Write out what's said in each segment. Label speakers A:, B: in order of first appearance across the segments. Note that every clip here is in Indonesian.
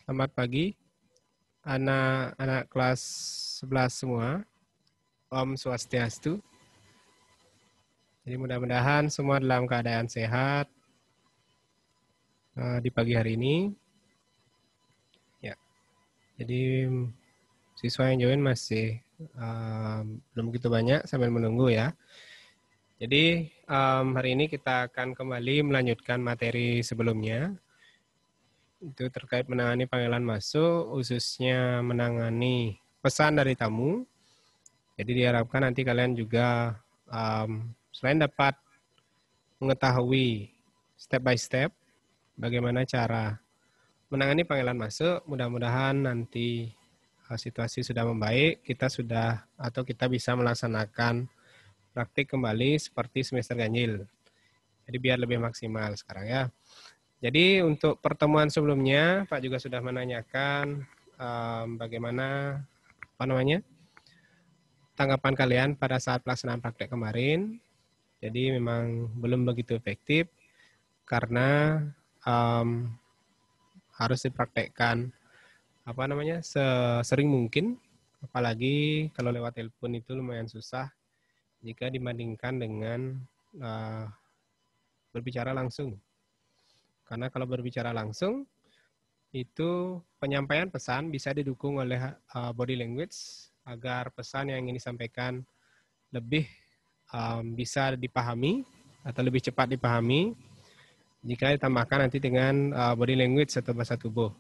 A: Selamat pagi, anak-anak kelas 11 semua. Om Swastiastu. Jadi mudah-mudahan semua dalam keadaan sehat di pagi hari ini. Ya, jadi siswa yang join masih belum begitu banyak sambil menunggu ya. Jadi hari ini kita akan kembali melanjutkan materi sebelumnya. Itu terkait menangani panggilan masuk, khususnya menangani pesan dari tamu. Jadi diharapkan nanti kalian juga selain dapat mengetahui step by step bagaimana cara menangani panggilan masuk, mudah-mudahan nanti situasi sudah membaik, kita bisa melaksanakan praktik kembali seperti semester ganjil. Jadi biar lebih maksimal sekarang ya. Jadi untuk pertemuan sebelumnya, Pak juga sudah menanyakan bagaimana tanggapan kalian pada saat pelaksanaan praktek kemarin. Jadi memang belum begitu efektif karena harus dipraktekkan sesering mungkin, apalagi kalau lewat telepon itu lumayan susah jika dibandingkan dengan berbicara langsung. Karena kalau berbicara langsung itu penyampaian pesan bisa didukung oleh body language agar pesan yang ingin disampaikan lebih bisa dipahami atau lebih cepat dipahami jika ditambahkan nanti dengan body language atau bahasa tubuh.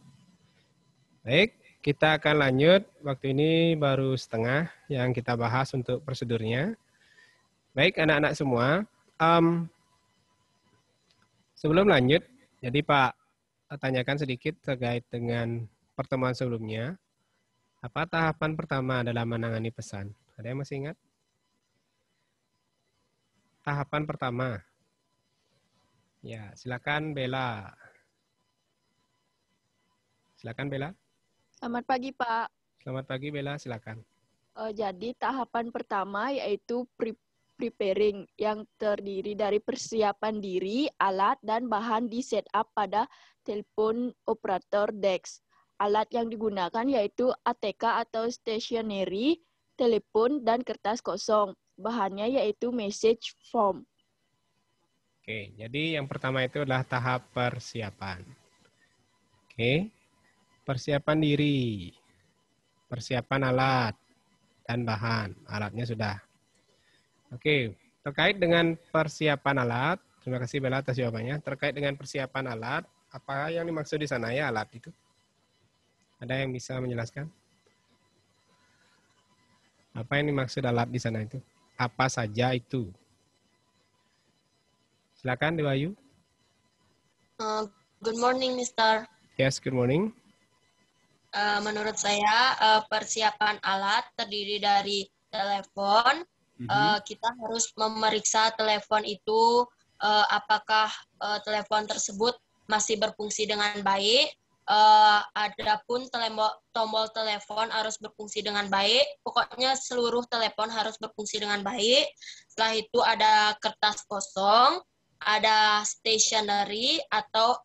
A: Baik, kita akan lanjut. Waktu ini baru setengah yang kita bahas untuk prosedurnya. Baik, anak-anak semua. Sebelum lanjut, jadi Pak tanyakan sedikit terkait dengan pertemuan sebelumnya. Apa tahapan pertama dalam menangani pesan? Ada yang masih ingat? Tahapan pertama. Ya, silakan Bella. Silakan Bella.
B: Selamat pagi, Pak.
A: Selamat pagi Bella, silakan.
B: Jadi tahapan pertama yaitu preparing yang terdiri dari persiapan diri, alat, dan bahan di setup pada telepon operator DEX. Alat yang digunakan yaitu ATK atau stationary, telepon, dan kertas kosong. Bahannya yaitu message form.
A: Oke, jadi yang pertama itu adalah tahap persiapan. Oke, persiapan diri, persiapan alat, dan bahan. Alatnya sudah. Oke, terkait dengan persiapan alat, terima kasih Bella atas jawabannya. Terkait dengan persiapan alat, apa yang dimaksud di sana ya alat itu? Ada yang bisa menjelaskan? Apa yang dimaksud alat di sana itu? Apa saja itu? Silakan Dewayu.
C: Good morning, Mister.
A: Yes, good morning.
C: Menurut saya persiapan alat terdiri dari telepon. Kita harus memeriksa telepon itu apakah telepon tersebut masih berfungsi dengan baik. Adapun tombol telepon harus berfungsi dengan baik. Pokoknya seluruh telepon harus berfungsi dengan baik. Setelah itu ada kertas kosong, ada stationery atau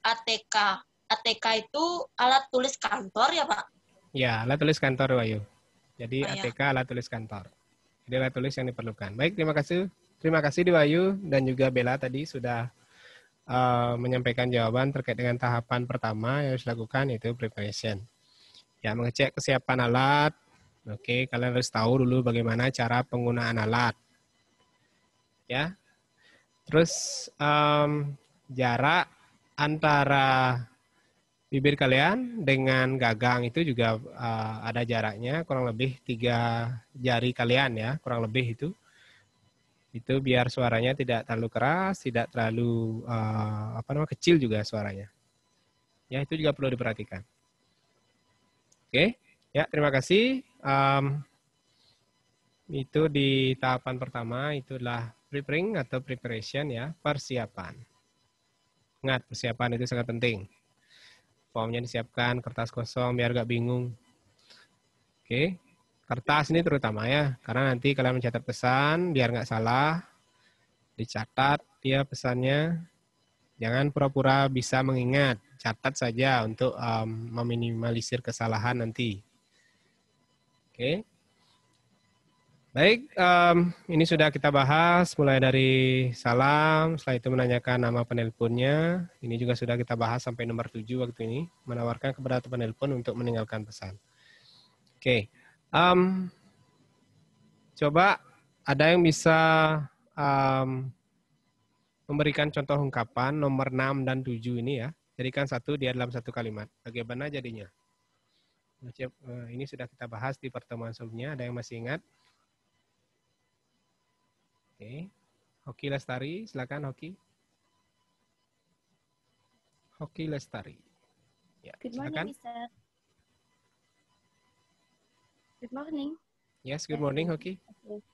C: ATK. ATK itu alat tulis kantor ya, Pak?
A: Ya, alat tulis kantor, Wayu. Jadi ATK
C: ya.
A: alat tulis kantor. Jadi alat tulis yang diperlukan. Baik, terima kasih. Terima kasih Dewayu dan juga Bella tadi sudah menyampaikan jawaban terkait dengan tahapan pertama yang harus dilakukan, yaitu preparation. Ya, mengecek kesiapan alat. Oke, kalian harus tahu dulu bagaimana cara penggunaan alat. Ya. Terus jarak antara bibir kalian dengan gagang itu juga ada jaraknya, kurang lebih 3 jari kalian ya, kurang lebih itu. Itu biar suaranya tidak terlalu keras, tidak terlalu kecil juga suaranya. Ya, itu juga perlu diperhatikan. Oke, ya terima kasih. Itu di tahapan pertama, itulah preparing atau preparation ya, persiapan. Ingat, persiapan itu sangat penting. Formnya disiapkan, kertas kosong biar gak bingung. Oke. Kertas ini terutama ya, karena nanti kalian mencatat pesan, biar nggak salah, dicatat ya pesannya. Jangan pura-pura bisa mengingat, catat saja untuk meminimalisir kesalahan nanti. Oke. Baik, ini sudah kita bahas mulai dari salam, setelah itu menanyakan nama penelponnya. Ini juga sudah kita bahas sampai nomor 7 waktu ini, menawarkan kepada penelpon untuk meninggalkan pesan. Oke, coba ada yang bisa memberikan contoh ungkapan nomor 6 dan 7 ini ya. Jadikan satu dia dalam satu kalimat. Bagaimana jadinya? Ini sudah kita bahas di pertemuan sebelumnya. Ada yang masih ingat? Oke. Hoki Lestari, silakan Hoki. Hoki Lestari. Ya,
D: Good
A: silakan.
D: morning, Mr. Good morning.
A: Yes, good morning, Hoki.
D: Okay.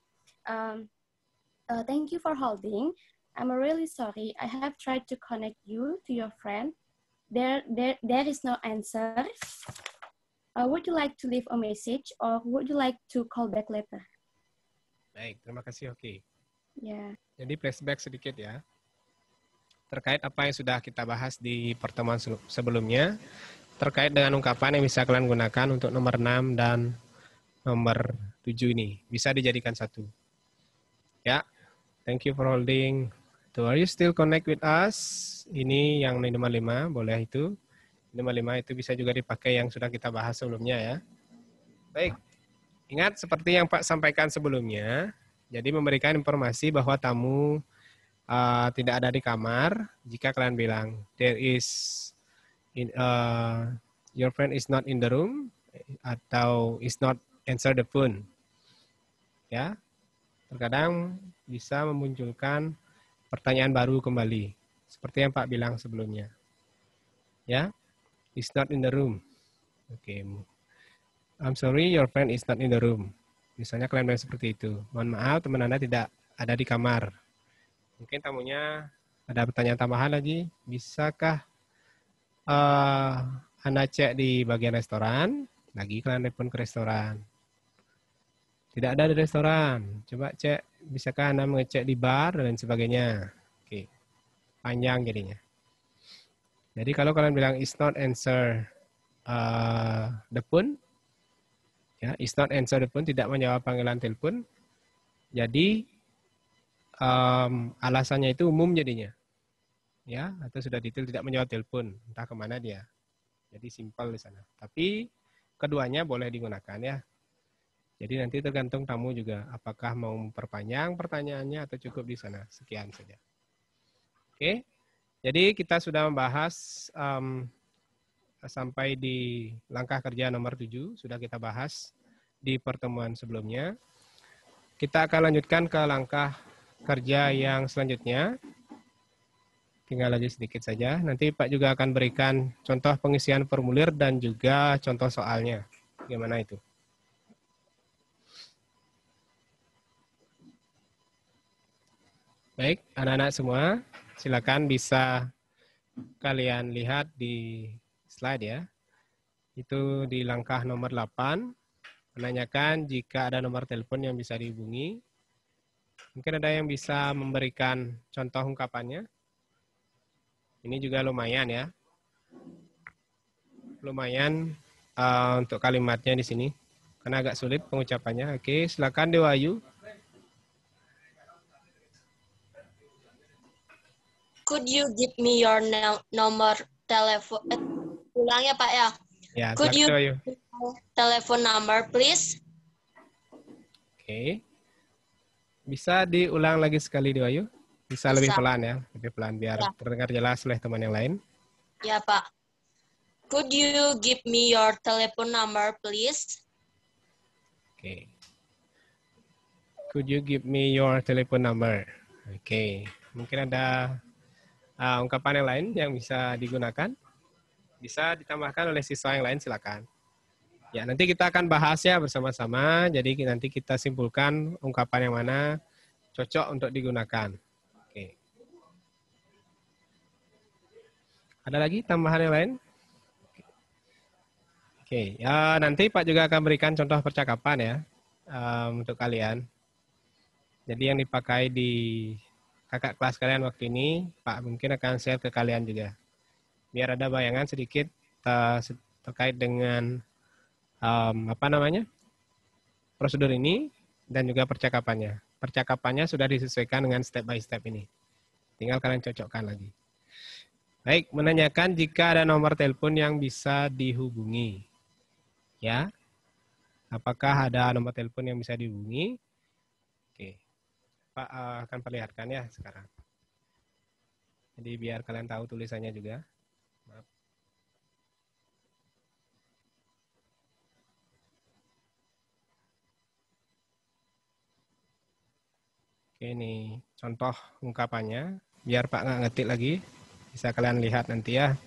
D: Thank you for holding. I'm really sorry. I have tried to connect you to your friend. There is no answer. Would you like to leave a message or would you like to call back later?
A: Baik, terima kasih Hoki.
D: Ya.
A: Jadi flashback sedikit ya. Terkait apa yang sudah kita bahas di pertemuan sebelumnya. Terkait dengan ungkapan yang bisa kalian gunakan untuk nomor 6 dan nomor 7 ini. Bisa dijadikan satu. Ya, thank you for holding. So, are you still connect with us? Ini yang nomor 5, boleh itu. Nomor 5 itu bisa juga dipakai yang sudah kita bahas sebelumnya ya. Baik, ingat seperti yang Pak sampaikan sebelumnya. Jadi memberikan informasi bahwa tamu tidak ada di kamar. Jika kalian bilang, your friend is not in the room, atau is not answer the phone. Ya, terkadang bisa memunculkan pertanyaan baru kembali. Seperti yang Pak bilang sebelumnya. Ya, is not in the room. Oke. I'm sorry, your friend is not in the room. Misalnya kalian bilang seperti itu. Mohon maaf, teman Anda tidak ada di kamar. Mungkin tamunya ada pertanyaan tambahan lagi. Bisakah Anda cek di bagian restoran? Lagi kalian telepon ke restoran. Tidak ada di restoran. Coba cek, bisakah Anda mengecek di bar dan sebagainya. Oke. Panjang jadinya. Jadi kalau kalian bilang is not answer the phone, ya, is not answer the phone, tidak menjawab panggilan telepon. Jadi alasannya itu umum jadinya, ya, atau sudah detail tidak menjawab telepon, entah kemana dia. Jadi simpel di sana. Tapi keduanya boleh digunakan ya. Jadi nanti tergantung tamu juga, apakah mau memperpanjang pertanyaannya atau cukup di sana. Sekian saja. Oke. Jadi kita sudah membahas sampai di langkah kerja nomor 7, sudah kita bahas di pertemuan sebelumnya. Kita akan lanjutkan ke langkah kerja yang selanjutnya. Tinggal lagi sedikit saja. Nanti Pak juga akan berikan contoh pengisian formulir dan juga contoh soalnya. Bagaimana itu? Baik, anak-anak semua, silakan bisa kalian lihat di slide ya. Itu di langkah nomor 8, menanyakan jika ada nomor telepon yang bisa dihubungi. Mungkin ada yang bisa memberikan contoh ungkapannya. Ini juga lumayan ya. Lumayan untuk kalimatnya di sini. Karena agak sulit pengucapannya. Oke, silakan Dewayu.
C: Could you give me your nomor telepon? Ulang ya Pak ya.
A: Ya,
C: Could you
A: Dewayu.
C: give me telephone number please?
A: Oke. Bisa diulang lagi sekali Dewayu? Bisa lebih pelan ya, lebih pelan biar terdengar jelas oleh teman yang lain.
C: Ya Pak. Could you give me your telephone number please?
A: Oke. Could you give me your telephone number? Oke. Mungkin ada ungkapan yang lain yang bisa digunakan. Bisa ditambahkan oleh siswa yang lain, silakan. Ya, nanti kita akan bahas ya bersama-sama. Jadi nanti kita simpulkan ungkapan yang mana cocok untuk digunakan. Oke. Ada lagi tambahan yang lain? Oke, ya, nanti Pak juga akan berikan contoh percakapan ya untuk kalian. Jadi yang dipakai di kakak kelas kalian waktu ini, Pak mungkin akan share ke kalian juga. biar ada bayangan sedikit terkait dengan prosedur ini dan juga percakapannya. Percakapannya sudah disesuaikan dengan step by step ini. Tinggal kalian cocokkan lagi. Baik, menanyakan jika ada nomor telepon yang bisa dihubungi. Ya, apakah ada nomor telepon yang bisa dihubungi? Oke, Pak akan perlihatkan ya sekarang. Jadi biar kalian tahu tulisannya juga. Maaf. Oke, ini contoh ungkapannya. Biar Pak nggak ngetik lagi, bisa kalian lihat nanti ya.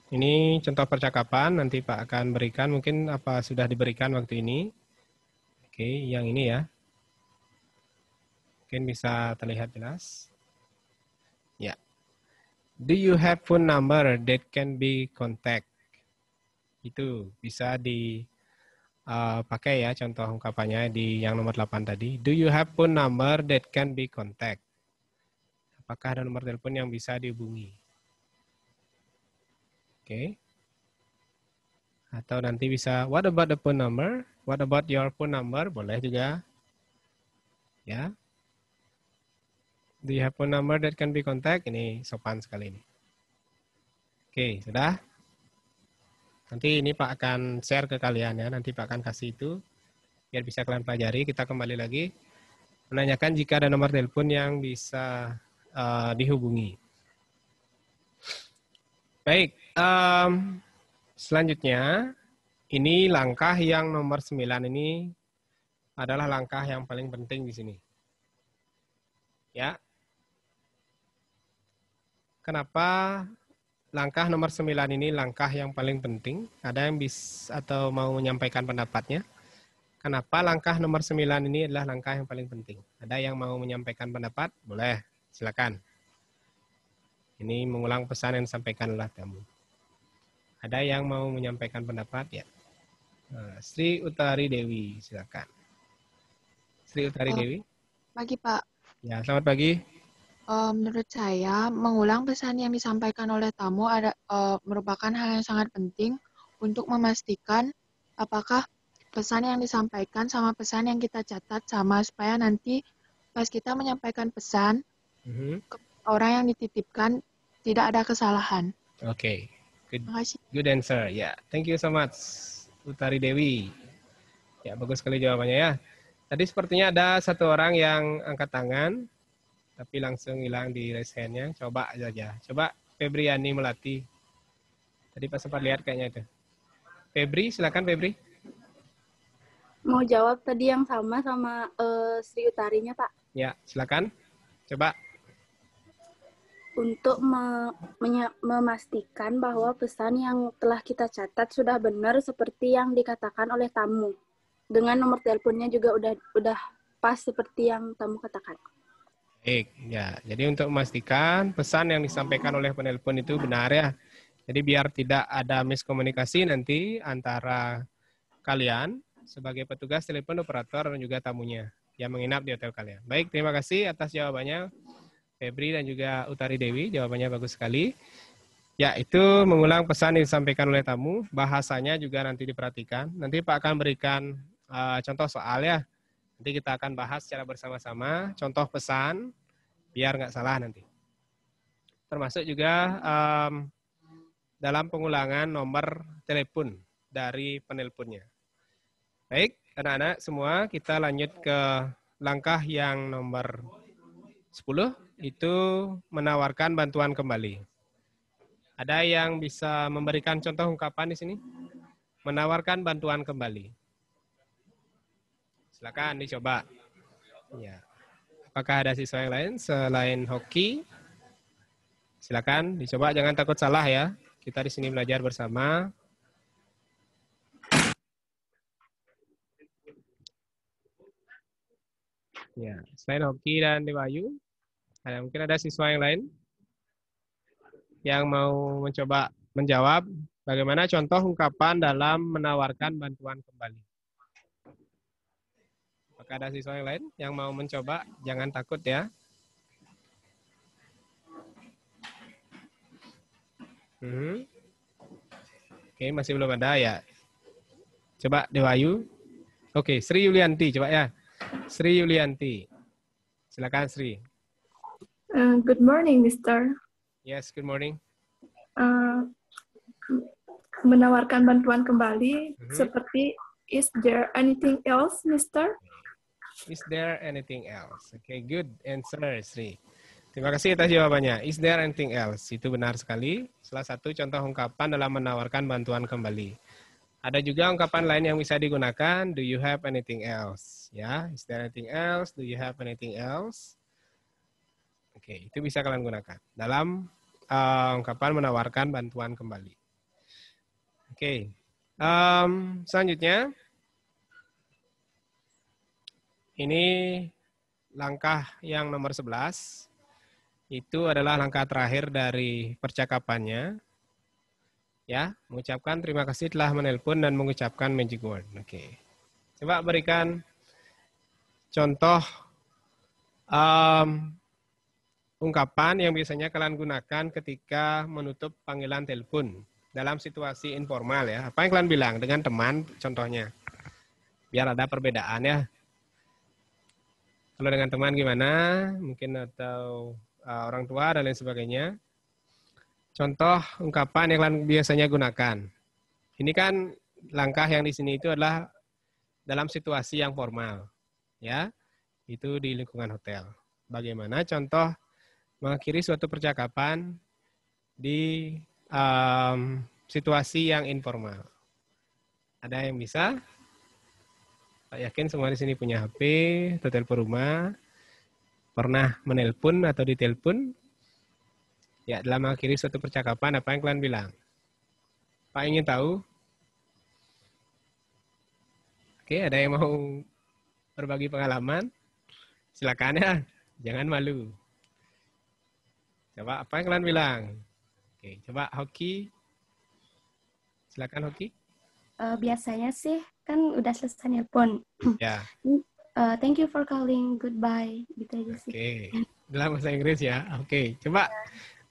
A: Ini contoh percakapan, nanti Pak akan berikan, mungkin apa sudah diberikan waktu ini. Oke, yang ini ya. Mungkin bisa terlihat jelas. Ya. Do you have phone number that can be contact? Itu bisa dipakai ya contoh ungkapannya di yang nomor 8 tadi. Do you have phone number that can be contact? Apakah ada nomor telepon yang bisa dihubungi? Oke. Atau nanti bisa, what about the phone number? What about your phone number? Boleh juga. Ya. Do you have phone number that can be contact? Ini sopan sekali ini. Oke, sudah. Nanti ini Pak akan share ke kalian ya. Nanti Pak akan kasih itu. Biar bisa kalian pelajari. Kita kembali lagi. Menanyakan jika ada nomor telepon yang bisa dihubungi. Baik. Selanjutnya, ini langkah yang nomor 9 ini adalah langkah yang paling penting di sini. Ya. Kenapa langkah nomor 9 ini langkah yang paling penting? Ada yang bisa atau mau menyampaikan pendapatnya? Kenapa langkah nomor 9 ini adalah langkah yang paling penting? Ada yang mau menyampaikan pendapat? Boleh, silakan. Ini mengulang pesan yang disampaikan oleh tamu. Ada yang mau menyampaikan pendapat? Ya. Sri Utari Dewi, silakan. Sri Utari Dewi.
E: Pagi, Pak.
A: Ya, selamat pagi.
E: Menurut saya, mengulang pesan yang disampaikan oleh tamu merupakan hal yang sangat penting untuk memastikan apakah pesan yang disampaikan sama pesan yang kita catat sama, supaya nanti pas kita menyampaikan pesan, ke orang yang dititipkan tidak ada kesalahan.
A: Oke.
E: Terima kasih.
A: Good answer. Ya, thank you so much, Utari Dewi. Ya, bagus sekali jawabannya ya. Tadi sepertinya ada satu orang yang angkat tangan, tapi langsung hilang di raise hand-nya. Coba aja. Coba Febriani Melati. Tadi pas sempat lihat kayaknya itu. Febri, silakan Febri.
F: Mau jawab tadi yang sama Sri Utarinya, Pak.
A: Ya, silakan. Coba.
F: Untuk memastikan bahwa pesan yang telah kita catat sudah benar seperti yang dikatakan oleh tamu. Dengan nomor teleponnya juga udah pas seperti yang tamu katakan.
A: Baik, ya. Jadi untuk memastikan pesan yang disampaikan oleh penelpon itu benar ya. Jadi biar tidak ada miskomunikasi nanti antara kalian sebagai petugas telepon operator dan juga tamunya yang menginap di hotel kalian. Baik, terima kasih atas jawabannya Febri dan juga Utari Dewi, jawabannya bagus sekali. Ya, itu mengulang pesan yang disampaikan oleh tamu, bahasanya juga nanti diperhatikan. Nanti Pak akan berikan contoh soal ya. Nanti kita akan bahas secara bersama-sama, contoh pesan, biar nggak salah nanti. Termasuk juga dalam pengulangan nomor telepon dari penelponnya. Baik, anak-anak semua, kita lanjut ke langkah yang nomor 10. Itu menawarkan bantuan kembali. Ada yang bisa memberikan contoh ungkapan di sini? Menawarkan bantuan kembali. Silakan dicoba. Ya. Apakah ada siswa yang lain selain hoki? Silakan dicoba, jangan takut salah ya. Kita di sini belajar bersama. Ya, selain hoki dan Dewayu, mungkin ada siswa yang lain yang mau mencoba menjawab bagaimana contoh ungkapan dalam menawarkan bantuan kembali. Apakah ada siswa yang lain yang mau mencoba? Jangan takut ya. Oke, masih belum ada ya. Coba Dewayu. Oke, Sri Yulianti, coba ya. Sri Yulianti. Silakan Sri.
G: Good morning, Mister.
A: Yes, good morning.
G: Menawarkan bantuan kembali seperti is there anything else, Mister?
A: Is there anything else? Okay, good answer, Sri. Terima kasih atas jawabannya. Is there anything else? Itu benar sekali. Salah satu contoh ungkapan dalam menawarkan bantuan kembali. Ada juga ungkapan lain yang bisa digunakan. Do you have anything else? Ya, is there anything else? Do you have anything else? Oke, itu bisa kalian gunakan dalam ungkapan menawarkan bantuan kembali. Oke, selanjutnya. Ini langkah yang nomor 11. Itu adalah langkah terakhir dari percakapannya. Ya, mengucapkan terima kasih telah menelpon dan mengucapkan magic word. Oke. Coba berikan contoh ungkapan yang biasanya kalian gunakan ketika menutup panggilan telepon dalam situasi informal ya. Apa yang kalian bilang dengan teman contohnya? Biar ada perbedaan ya. Kalau dengan teman gimana? Mungkin atau orang tua dan lain sebagainya. Contoh ungkapan yang kalian biasanya gunakan. Ini kan langkah yang di sini itu adalah dalam situasi yang formal. Ya, itu di lingkungan hotel. Bagaimana contoh mengakhiri suatu percakapan di situasi yang informal? Ada yang bisa? Pak yakin semua di sini punya HP atau telepon rumah, pernah menelpon atau ditelepon. Ya, dalam mengakhiri suatu percakapan, apa yang kalian bilang? Pak ingin tahu? Oke, ada yang mau berbagi pengalaman? Silakan ya, jangan malu. Coba apa yang kalian bilang? Oke, coba Hoki. Silakan Hoki.
D: Biasanya sih kan udah selesai nelpon.
A: Ya.
D: Thank you for calling. Goodbye. Gitu aja sih.
A: Oke. Dalam bahasa Inggris ya. Oke. Coba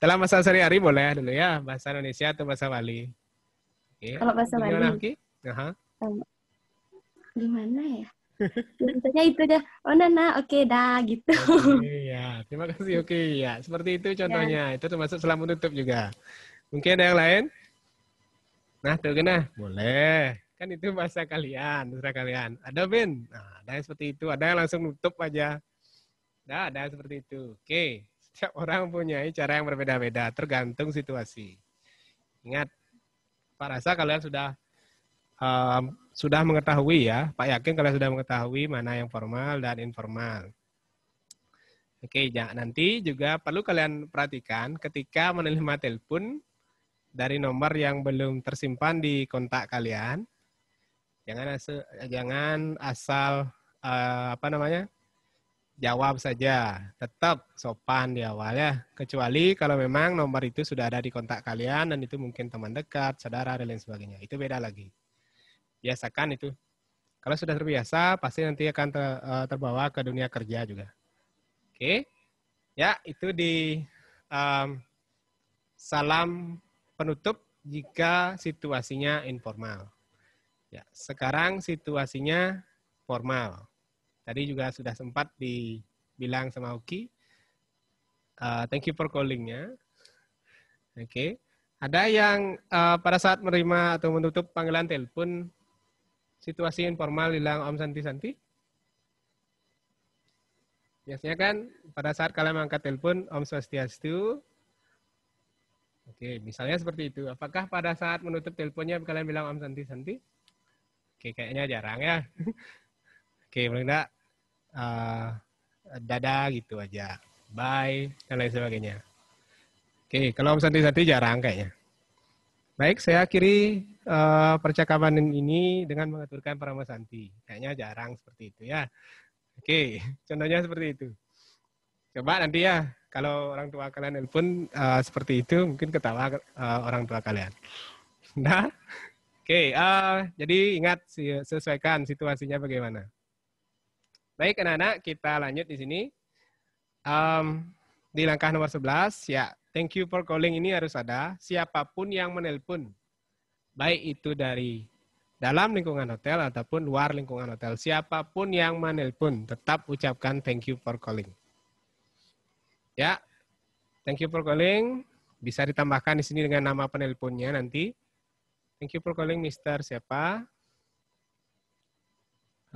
A: dalam bahasa sehari-hari boleh dulu ya. Bahasa Indonesia atau bahasa Bali. Oke.
D: Kalau bahasa Bali.
A: Gimana Hoki?
D: Gimana ya? Biasanya itu aja. Oh Nana, oke dah gitu.
A: Oke, ya. Terima kasih. Oke, ya. Seperti itu contohnya. Itu termasuk setelah menutup juga. Mungkin ada yang lain? Nah, tuh kena. Boleh. Kan itu bahasa kalian, bahasa kalian. Ada Ben? Nah, ada yang seperti itu. Ada yang langsung nutup aja. Nah, ada yang seperti itu. Oke. Setiap orang punya cara yang berbeda-beda, tergantung situasi. Ingat, Pak Rasa kalian sudah mengetahui ya. Pak yakin kalian sudah mengetahui mana yang formal dan informal. Oke, nanti juga perlu kalian perhatikan ketika menerima telepon dari nomor yang belum tersimpan di kontak kalian, jangan asal jawab saja, tetap sopan di awal ya. Kecuali kalau memang nomor itu sudah ada di kontak kalian dan itu mungkin teman dekat, saudara dan lain sebagainya. Itu beda lagi. Biasakan itu. Kalau sudah terbiasa, pasti nanti akan terbawa ke dunia kerja juga. Oke, ya itu di salam penutup jika situasinya informal. Ya, sekarang situasinya formal. Tadi juga sudah sempat dibilang sama Uki. Thank you for calling-nya. Oke. Ada yang pada saat menerima atau menutup panggilan telepon situasi informal bilang Om Santi-Santi? Biasanya kan pada saat kalian mengangkat telepon Om Swastiastu. Oke, misalnya seperti itu. Apakah pada saat menutup teleponnya kalian bilang Om Santi-Santi? Oke, kayaknya jarang ya. Oke, paling enggak dadah gitu aja. Bye, dan lain sebagainya. Oke, kalau Om Santi-Santi jarang kayaknya. Baik, saya akhiri percakapan ini dengan mengaturkan para Mas Santi. Kayaknya jarang seperti itu ya. Oke, contohnya seperti itu. Coba nanti ya, kalau orang tua kalian nelpon seperti itu, mungkin ketawa orang tua kalian. Nah, oke, jadi ingat sesuaikan situasinya bagaimana. Baik anak-anak, kita lanjut di sini. Di langkah nomor 11, ya, thank you for calling ini harus ada. Siapapun yang menelpon, baik itu dari dalam lingkungan hotel ataupun luar lingkungan hotel. Siapapun yang menelpon, tetap ucapkan thank you for calling. Ya, thank you for calling. Bisa ditambahkan di sini dengan nama penelponnya nanti. Thank you for calling Mr. siapa.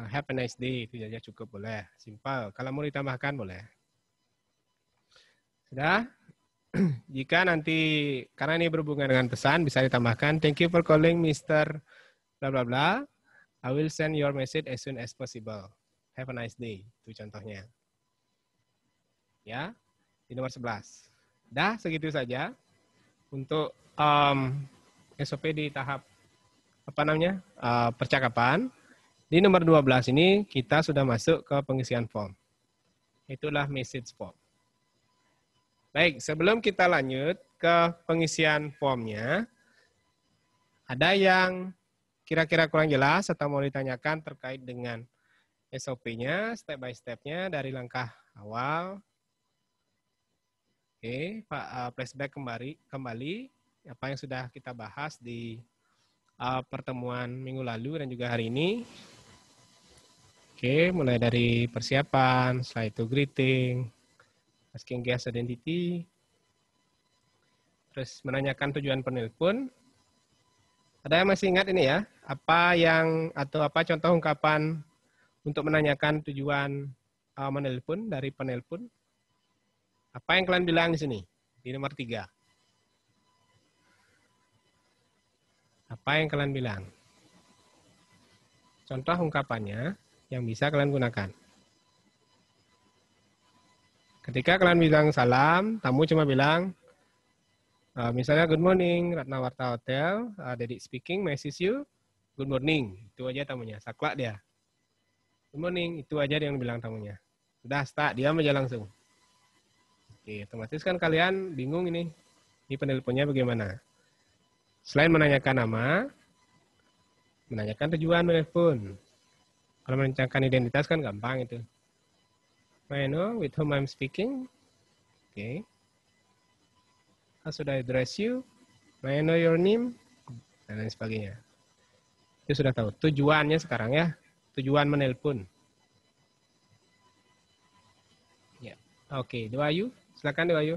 A: Have a nice day, itu saja cukup, boleh. Simple. Kalau mau ditambahkan boleh. Sudah? Jika nanti, karena ini berhubungan dengan pesan, bisa ditambahkan, thank you for calling Mr. bla bla bla. I will send your message as soon as possible. Have a nice day. Itu contohnya. Ya, di nomor 11. Dah, segitu saja untuk SOP di tahap percakapan. Di nomor 12 ini kita sudah masuk ke pengisian form. Itulah message form. Baik, sebelum kita lanjut ke pengisian formnya, ada yang kira-kira kurang jelas atau mau ditanyakan terkait dengan SOP-nya, step by step-nya dari langkah awal. Oke, Pak, flashback kembali apa yang sudah kita bahas di pertemuan minggu lalu dan juga hari ini. Oke, mulai dari persiapan, setelah itu greeting, asking guest identity, terus menanyakan tujuan penelpon. Ada yang masih ingat ini ya? Apa contoh ungkapan untuk menanyakan tujuan menelpon dari penelpon? Apa yang kalian bilang di sini? Di nomor 3. Apa yang kalian bilang? Contoh ungkapannya yang bisa kalian gunakan. Ketika kalian bilang salam, tamu cuma bilang, misalnya good morning, Ratna Warta Hotel, Dedik speaking, message you, good morning. Itu aja tamunya, saklak dia. Good morning, itu aja yang bilang tamunya. Sudah, start, diam aja langsung. Oke, otomatis kan kalian bingung ini penelponnya bagaimana. Selain menanyakan nama, menanyakan tujuan menelpon. Kalau menanyakan identitas kan gampang itu. May I know with whom I'm speaking? Okay. How should I address you? May I know your name? Dan lain sebagainya. Itu sudah tahu. Tujuannya sekarang ya. Tujuan menelpon. Ya. Oke, Dewayu. Silakan Dewayu.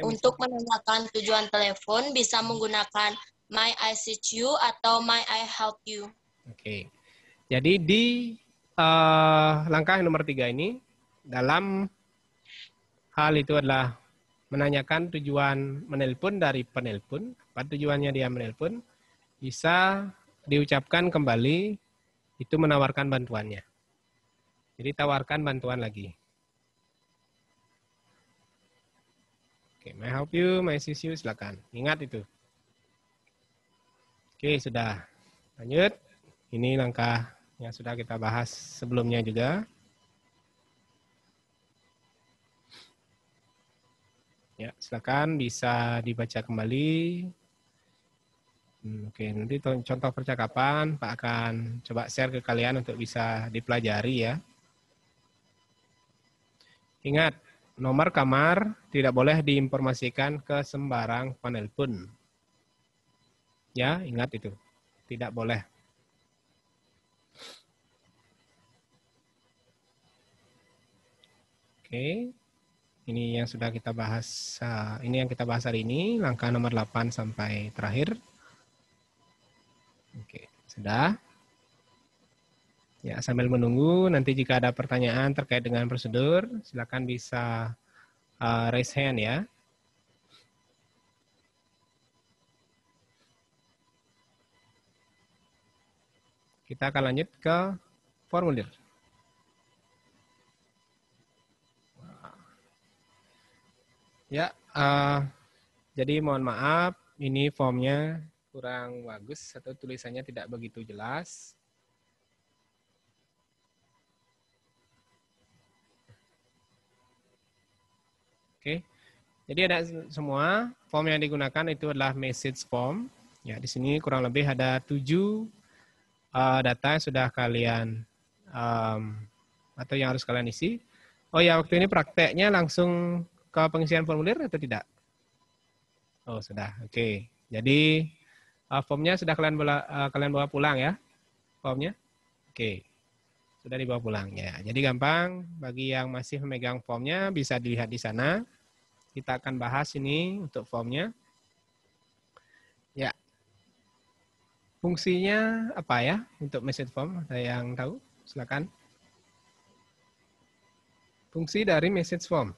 C: Untuk menanyakan tujuan telepon bisa menggunakan may I assist you atau may I help you.
A: Oke. Jadi di langkah nomor 3 ini, dalam hal itu adalah menanyakan tujuan menelpon dari penelpon, apa tujuannya dia menelpon, bisa diucapkan kembali, itu menawarkan bantuannya. Jadi tawarkan bantuan lagi. Oke, may I help you, may I assist you, silakan. Ingat itu. Oke, sudah. Lanjut. Ini langkah yang sudah kita bahas sebelumnya juga. Ya, silakan bisa dibaca kembali. Oke, nanti contoh percakapan Pak akan coba share ke kalian untuk bisa dipelajari ya. Ingat, nomor kamar tidak boleh diinformasikan ke sembarang penelpon. Ya, ingat itu. Tidak boleh. Oke, ini yang sudah kita bahas. Ini yang kita bahas hari ini, langkah nomor 8 sampai terakhir. Oke, sudah. Ya, sambil menunggu, nanti jika ada pertanyaan terkait dengan prosedur, silakan bisa raise hand ya. Kita akan lanjut ke formulir. Ya, jadi mohon maaf, ini formnya kurang bagus atau tulisannya tidak begitu jelas. Oke, jadi ada semua form yang digunakan itu adalah message form. Ya, di sini kurang lebih ada 7 data yang sudah kalian atau yang harus kalian isi. Oh ya, waktu ini prakteknya langsung ke pengisian formulir atau tidak? Oh, sudah. Oke. Jadi formnya sudah kalian bawa pulang ya? Formnya? Oke. Sudah dibawa pulang ya. Jadi gampang bagi yang masih memegang formnya bisa dilihat di sana. Kita akan bahas ini untuk formnya. Ya. Fungsinya apa ya untuk message form? Ada yang tahu? Silakan. Fungsi dari message form.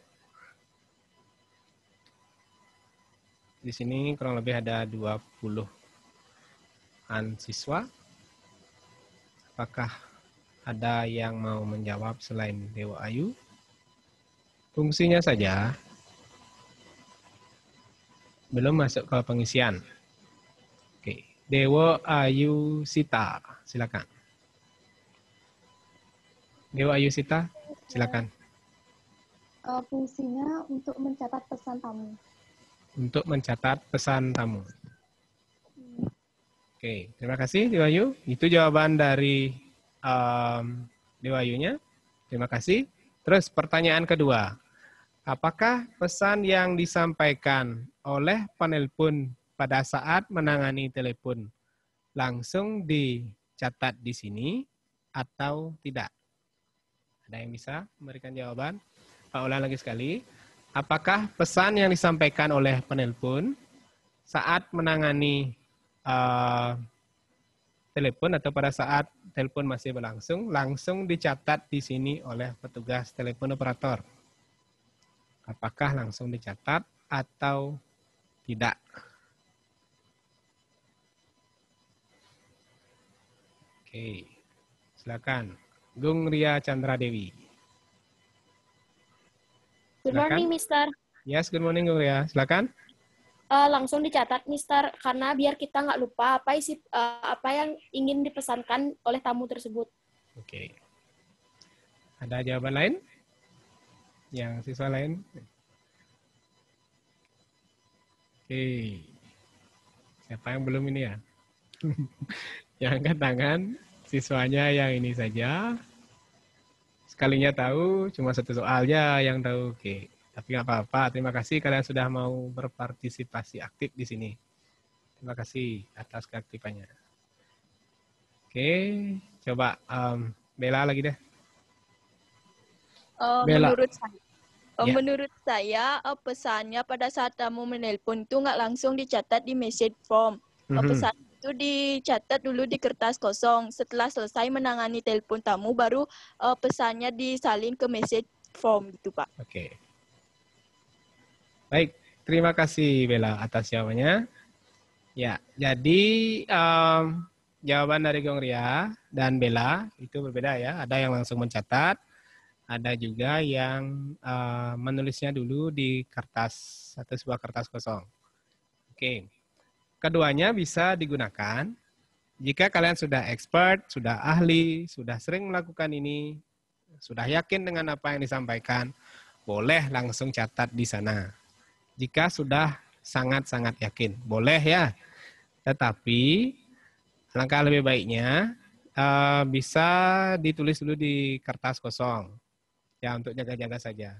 A: Di sini kurang lebih ada 20-an siswa. Apakah ada yang mau menjawab selain Dewa Ayu? Fungsinya saja. Belum masuk ke pengisian. Oke, Dewa Ayu Sita, silakan. Dewa Ayu Sita, silakan.
H: Fungsinya untuk mencatat pesan tamu.
A: Untuk mencatat pesan tamu. Oke, terima kasih Dewa Ayu. Itu jawaban dari Dewa Ayunya. Terima kasih. Terus pertanyaan kedua. Apakah pesan yang disampaikan oleh penelpon pada saat menangani telepon langsung dicatat di sini atau tidak? Ada yang bisa memberikan jawaban? Pak ulang lagi sekali. Apakah pesan yang disampaikan oleh penelpon saat menangani telepon atau pada saat telepon masih berlangsung, langsung dicatat di sini oleh petugas telepon operator? Apakah langsung dicatat atau tidak? Oke, silakan. Gung Ria Chandra Dewi.
I: Good
A: Silakan.
I: morning, Mister.
A: Yes, good morning, Gung Ria. Silakan.
I: Langsung dicatat, Mister, karena biar kita nggak lupa apa yang ingin dipesankan oleh tamu tersebut.
A: Oke. Ada jawaban lain? Yang siswa lain? Oke. Siapa yang belum ini ya? Yang angkat tangan, siswanya yang ini saja. Sekalinya tahu, cuma satu soalnya yang tahu. Oke. Tapi nggak apa-apa. Terima kasih kalian sudah mau berpartisipasi aktif di sini. Terima kasih atas keaktifannya. Oke, coba Bella lagi deh. Bella.
B: Menurut saya pesannya pada saat tamu menelpon itu nggak langsung dicatat di message form. Pesan itu dicatat dulu di kertas kosong. Setelah selesai menangani telepon tamu, baru pesannya disalin ke message form gitu, Pak.
A: Oke. Baik, terima kasih Bella atas jawabannya. Ya, jadi jawaban dari Gong Ria dan Bella itu berbeda ya. Ada yang langsung mencatat, ada juga yang menulisnya dulu di kertas atau sebuah kertas kosong. Oke, keduanya bisa digunakan jika kalian sudah expert, sudah ahli, sudah sering melakukan ini, sudah yakin dengan apa yang disampaikan, boleh langsung catat di sana. Jika sudah sangat-sangat yakin, boleh ya. Tetapi langkah lebih baiknya bisa ditulis dulu di kertas kosong. Ya, untuk jaga-jaga saja.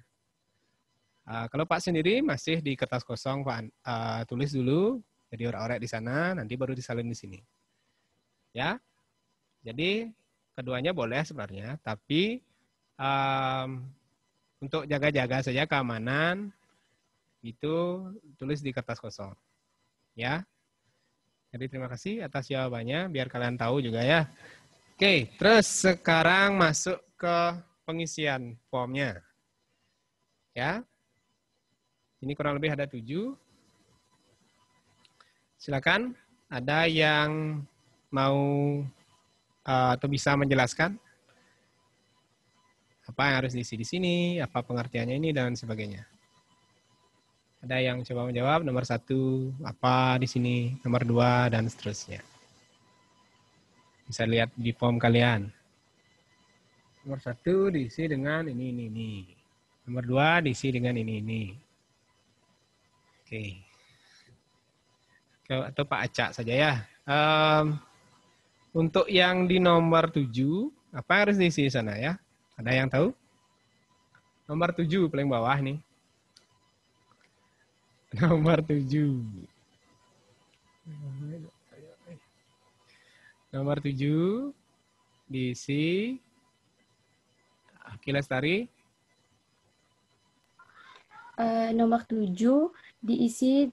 A: Kalau Pak sendiri masih di kertas kosong, Pak tulis dulu, jadi orek-orek di sana, nanti baru disalin di sini. Ya, jadi keduanya boleh sebenarnya, tapi untuk jaga-jaga saja keamanan, itu tulis di kertas kosong. Ya, jadi terima kasih atas jawabannya, biar kalian tahu juga ya. Oke, terus sekarang masuk ke pengisian formnya. Ya, ini kurang lebih ada 7. Silakan, ada yang mau atau bisa menjelaskan apa yang harus diisi di sini, apa pengertiannya ini, dan sebagainya. Ada yang coba menjawab, nomor 1, apa di sini, nomor 2, dan seterusnya. Bisa lihat di form kalian. Nomor 1 diisi dengan ini. Nomor 2 diisi dengan ini. Oke. Atau Pak Acak saja ya. Untuk yang di nomor 7, apa yang harus diisi di sana ya? Ada yang tahu? Nomor 7 paling bawah nih. Nomor 7. Nomor 7 diisi Aki Lestari.
D: Nomor 7 diisi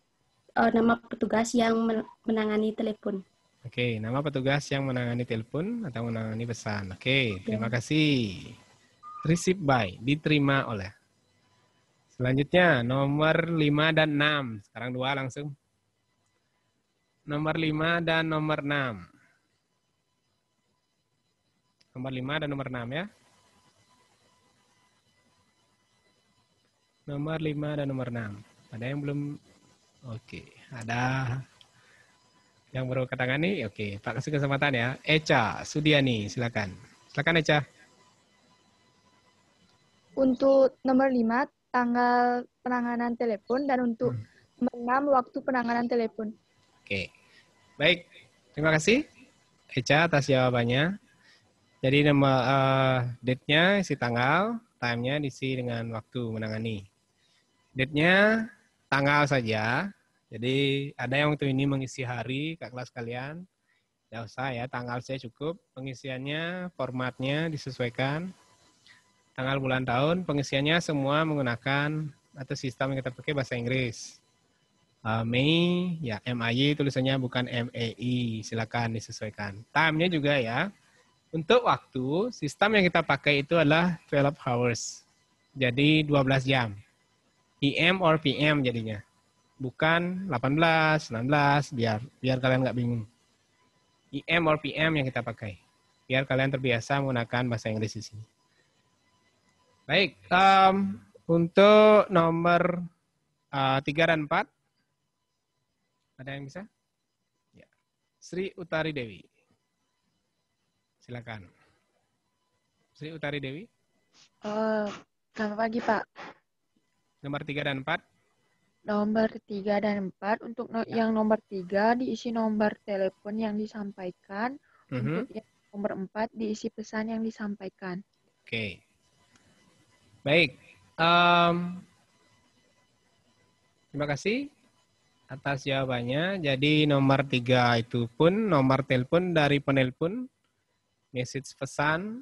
D: nama petugas yang menangani telepon.
A: Oke, nama petugas yang menangani telepon atau menangani pesan. Oke, terima kasih. Receive by, diterima oleh. Selanjutnya, nomor 5 dan 6. Sekarang 2 langsung. Nomor 5 dan nomor 6. Nomor 5 dan nomor 6 ya. Nomor 5 dan nomor 6. Ada yang belum? Oke, ada yang baru angkat tangan nih. Oke, Pak kasih kesempatan ya. Echa Sudiani, silakan. Silakan Echa.
H: Untuk nomor 5, tanggal penanganan telepon, dan untuk nomor 6, waktu penanganan telepon.
A: Oke, baik. Terima kasih Echa atas jawabannya. Jadi nama date-nya isi tanggal, time-nya diisi dengan waktu menangani. Date-nya tanggal saja. Jadi ada yang waktu ini mengisi hari ke kelas kalian. Tidak usah ya, tanggal saya cukup. Pengisiannya, formatnya disesuaikan. Tanggal, bulan, tahun, pengisiannya semua menggunakan atau sistem yang kita pakai bahasa Inggris. Mei, ya MAY tulisannya bukan MEI. Silakan disesuaikan. Time-nya juga ya. Untuk waktu, sistem yang kita pakai itu adalah 12 hours. Jadi 12 jam. PM or PM jadinya. Bukan 18, 19, biar kalian nggak bingung. EM or PM yang kita pakai. Biar kalian terbiasa menggunakan bahasa Inggris di sini. Baik, untuk nomor 3 dan 4. Ada yang bisa? Ya. Sri Utari Dewi. Silakan. Sri Utari Dewi.
E: Selamat pagi, Pak.
A: Nomor 3 dan 4.
E: Nomor 3 dan 4, untuk yang nomor 3 diisi nomor telepon yang disampaikan, untuk yang nomor 4 diisi pesan yang disampaikan.
A: Oke. Baik. Terima kasih atas jawabannya. Jadi nomor 3 itu pun nomor telepon dari penelpon, message pesan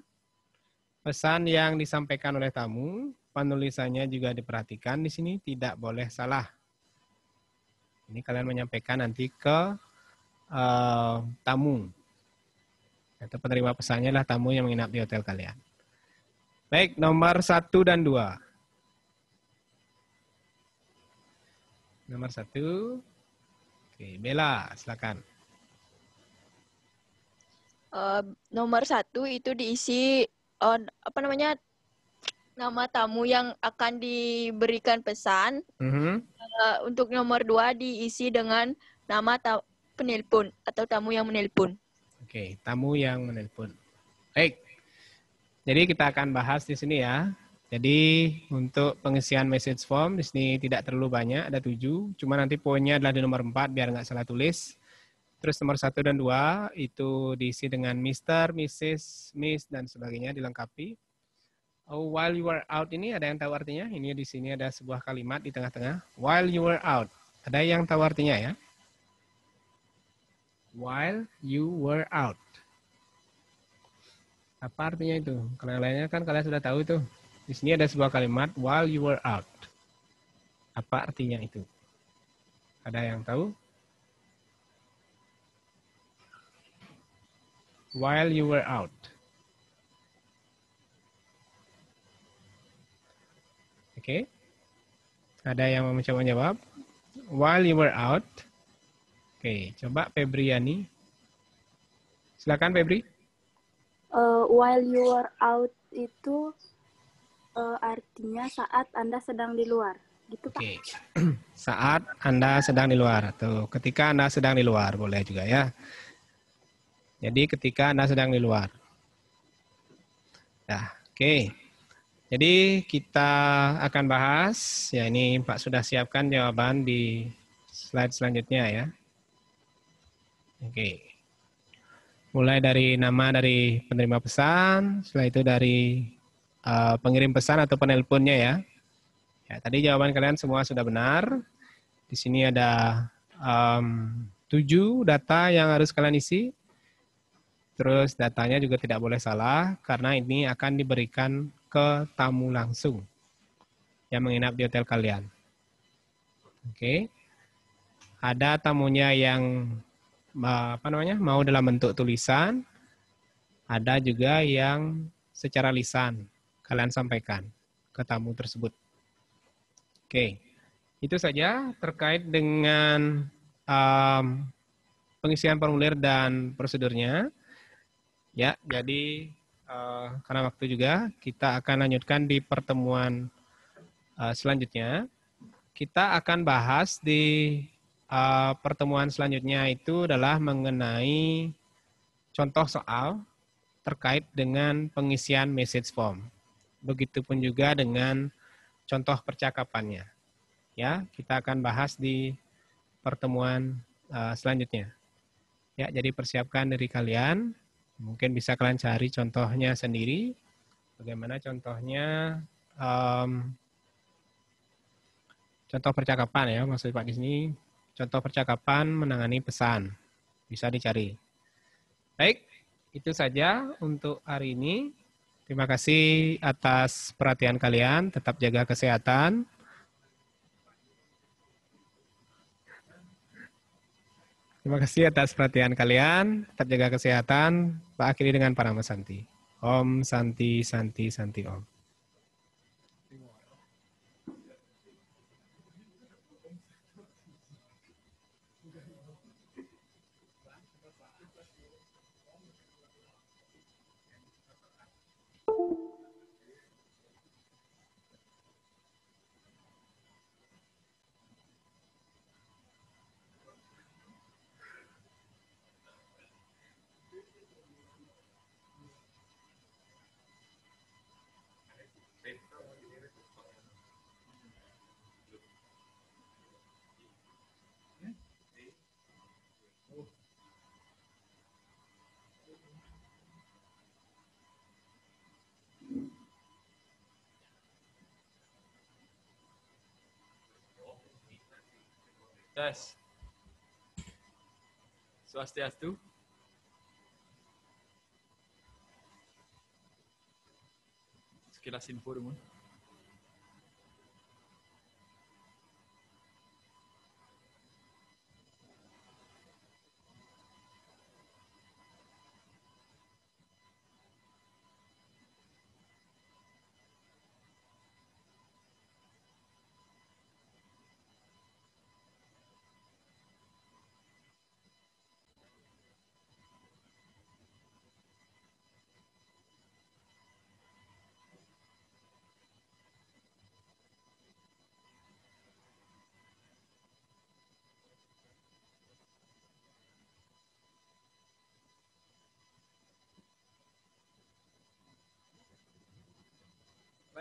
A: yang disampaikan oleh tamu. Penulisannya juga diperhatikan di sini, tidak boleh salah. Ini kalian menyampaikan nanti ke tamu. Atau penerima pesannya lah tamu yang menginap di hotel kalian. Baik, nomor 1 dan 2. Nomor 1. Oke, Bella, silakan.
B: Nomor 1 itu diisi nama tamu yang akan diberikan pesan. Untuk nomor 2 diisi dengan nama penelpon atau tamu yang menelpon.
A: Oke, tamu yang menelpon. Baik. Jadi kita akan bahas di sini ya. Jadi untuk pengisian message form di sini tidak terlalu banyak, ada 7. Cuma nanti poinnya adalah di nomor 4 biar nggak salah tulis. Terus nomor 1 dan 2 itu diisi dengan Mr., Mrs., Miss dan sebagainya dilengkapi. While you were out ini ada yang tahu artinya? Ini di sini ada sebuah kalimat di tengah-tengah. While you were out. Ada yang tahu artinya ya? While you were out. Apa artinya itu? Kalau yang lainnya kan kalian sudah tahu itu. Di sini ada sebuah kalimat while you were out. Apa artinya itu? Ada yang tahu? While you were out. Oke. Ada yang mau mencoba menjawab? While you were out. Oke, coba Febriani. Silakan Febri.
F: While you were out itu artinya saat Anda sedang di luar. Gitu, Pak.
A: Oke. Saat Anda sedang di luar atau ketika Anda sedang di luar boleh juga ya. Jadi ketika Anda sedang di luar. Nah, oke. Jadi kita akan bahas, ya ini Pak sudah siapkan jawaban di slide selanjutnya ya. Oke. Mulai dari nama dari penerima pesan, setelah itu dari pengirim pesan atau penelponnya ya. Ya, tadi jawaban kalian semua sudah benar. Di sini ada 7 data yang harus kalian isi. Terus datanya juga tidak boleh salah karena ini akan diberikan ke tamu langsung yang menginap di hotel kalian. Oke. Ada tamunya yang mau dalam bentuk tulisan, ada juga yang secara lisan kalian sampaikan ke tamu tersebut. Oke, itu saja terkait dengan pengisian formulir dan prosedurnya. Ya, jadi karena waktu juga kita akan lanjutkan di pertemuan selanjutnya. Kita akan bahas di pertemuan selanjutnya itu adalah mengenai contoh soal terkait dengan pengisian message form. Begitupun juga dengan contoh percakapannya. Ya, kita akan bahas di pertemuan selanjutnya. Ya, jadi persiapkan diri kalian. Mungkin bisa kalian cari contohnya sendiri. Bagaimana contohnya? Contoh percakapan ya, maksud Pak di sini. Contoh percakapan menangani pesan. Bisa dicari. Baik, itu saja untuk hari ini. Terima kasih atas perhatian kalian. Tetap jaga kesehatan. Terima kasih atas perhatian kalian. Tetap jaga kesehatan. Pak akhiri dengan Parama Santi. Om Santi Santi Santi Om.
J: Tes. Swastiastu. Sekilas info dulu.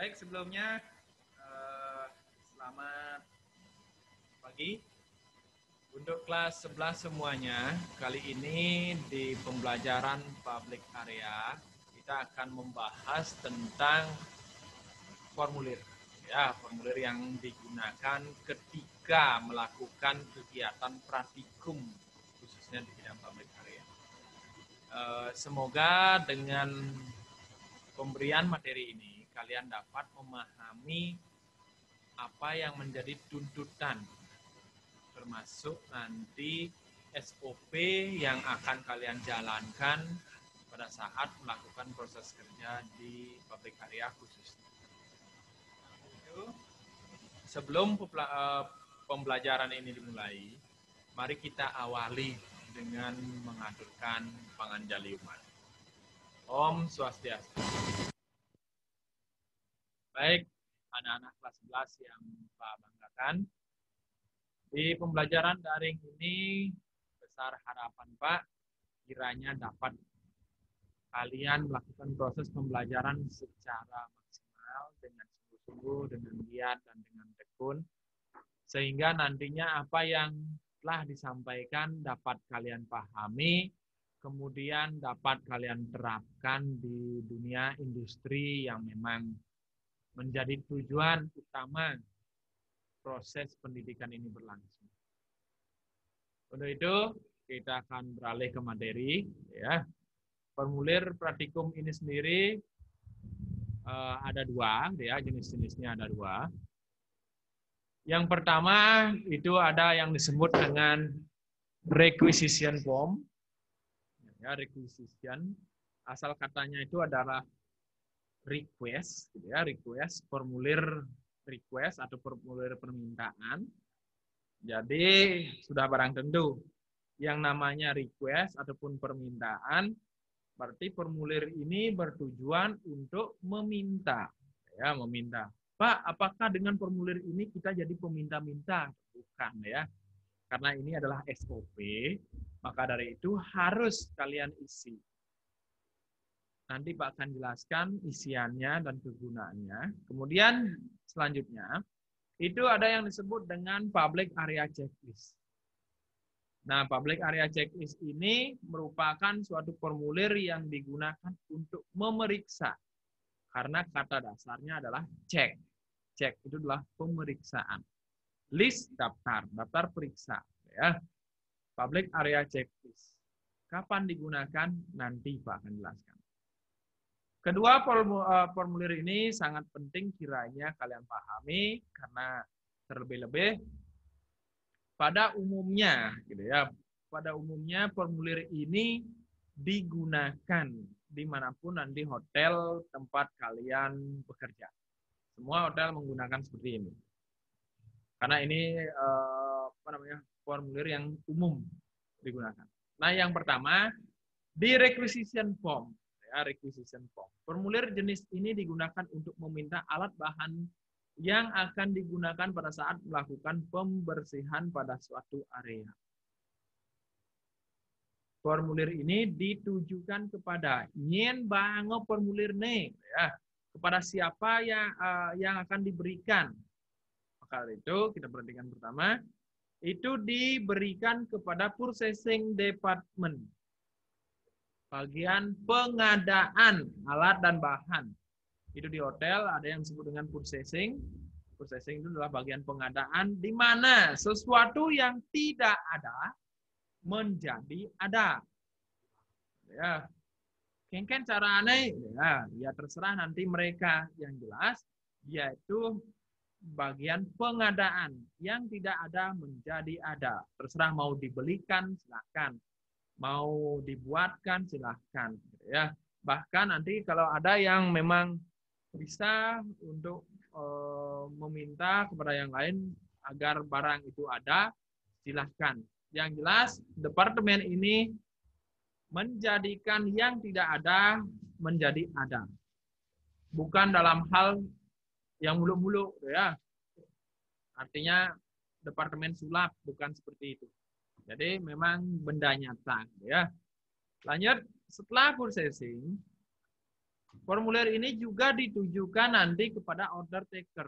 J: Baik, sebelumnya selamat pagi. Untuk kelas 11 semuanya, kali ini di pembelajaran public area, kita akan membahas tentang formulir. Ya, formulir yang digunakan ketika melakukan kegiatan praktikum, khususnya di bidang public area. Semoga dengan pemberian materi ini, kalian dapat memahami apa yang menjadi tuntutan, termasuk nanti SOP yang akan kalian jalankan pada saat melakukan proses kerja di public area khususnya. Sebelum pembelajaran ini dimulai, mari kita awali dengan mengaturkan panganjaliuman. Om Swastiastu. Baik, anak-anak kelas 11 yang Pak banggakan, di pembelajaran daring ini besar harapan Pak kiranya dapat kalian melakukan proses pembelajaran secara maksimal dengan sungguh-sungguh, dengan giat dan dengan tekun, sehingga nantinya apa yang telah disampaikan dapat kalian pahami kemudian dapat kalian terapkan di dunia industri yang memang menjadi tujuan utama proses pendidikan ini berlangsung. Untuk itu, kita akan beralih ke materi. Ya. Formulir praktikum ini sendiri ada dua, ya, jenis-jenisnya ada dua. Yang pertama itu ada yang disebut dengan requisition form. Ya, requisition, asal katanya itu adalah request, gitu ya, request, formulir request atau formulir permintaan. Jadi sudah barang tentu yang namanya request ataupun permintaan, berarti formulir ini bertujuan untuk meminta, ya, meminta. Pak, apakah dengan formulir ini kita jadi peminta-minta? Bukan, ya. Karena ini adalah SOP, maka dari itu harus kalian isi. Nanti Pak akan jelaskan isiannya dan kegunaannya. Kemudian selanjutnya, itu ada yang disebut dengan public area checklist. Nah, public area checklist ini merupakan suatu formulir yang digunakan untuk memeriksa. Karena kata dasarnya adalah cek. Cek itu adalah pemeriksaan. List daftar, daftar periksa. Ya. Public area checklist. Kapan digunakan? Nanti Pak akan jelaskan. Kedua formulir ini sangat penting kiranya kalian pahami karena terlebih-lebih pada umumnya, gitu ya. Pada umumnya formulir ini digunakan dimanapun nanti hotel tempat kalian bekerja. Semua hotel menggunakan seperti ini. Karena ini formulir yang umum digunakan. Nah, yang pertama di requisition form. Ya, requisition form. Formulir jenis ini digunakan untuk meminta alat bahan yang akan digunakan pada saat melakukan pembersihan pada suatu area. Formulir ini ditujukan kepada nyen bango formulir nih, ya, kepada siapa yang akan diberikan. Maka itu kita perhatikan pertama, itu diberikan kepada purchasing department. Bagian pengadaan alat dan bahan. Itu di hotel ada yang disebut dengan purchasing. Purchasing itu adalah bagian pengadaan di mana sesuatu yang tidak ada menjadi ada. Ya. Kan cara aneh, ya terserah nanti mereka, yang jelas yaitu bagian pengadaan yang tidak ada menjadi ada. Terserah mau dibelikan silakan, mau dibuatkan silahkan, ya. Bahkan nanti kalau ada yang memang bisa untuk meminta kepada yang lain agar barang itu ada, silahkan. Yang jelas departemen ini menjadikan yang tidak ada menjadi ada, bukan dalam hal yang muluk-muluk, ya. Artinya departemen sulap, bukan seperti itu. Jadi memang benda nyata, ya. Lanjut, setelah purchasing, formulir ini juga ditujukan nanti kepada order taker,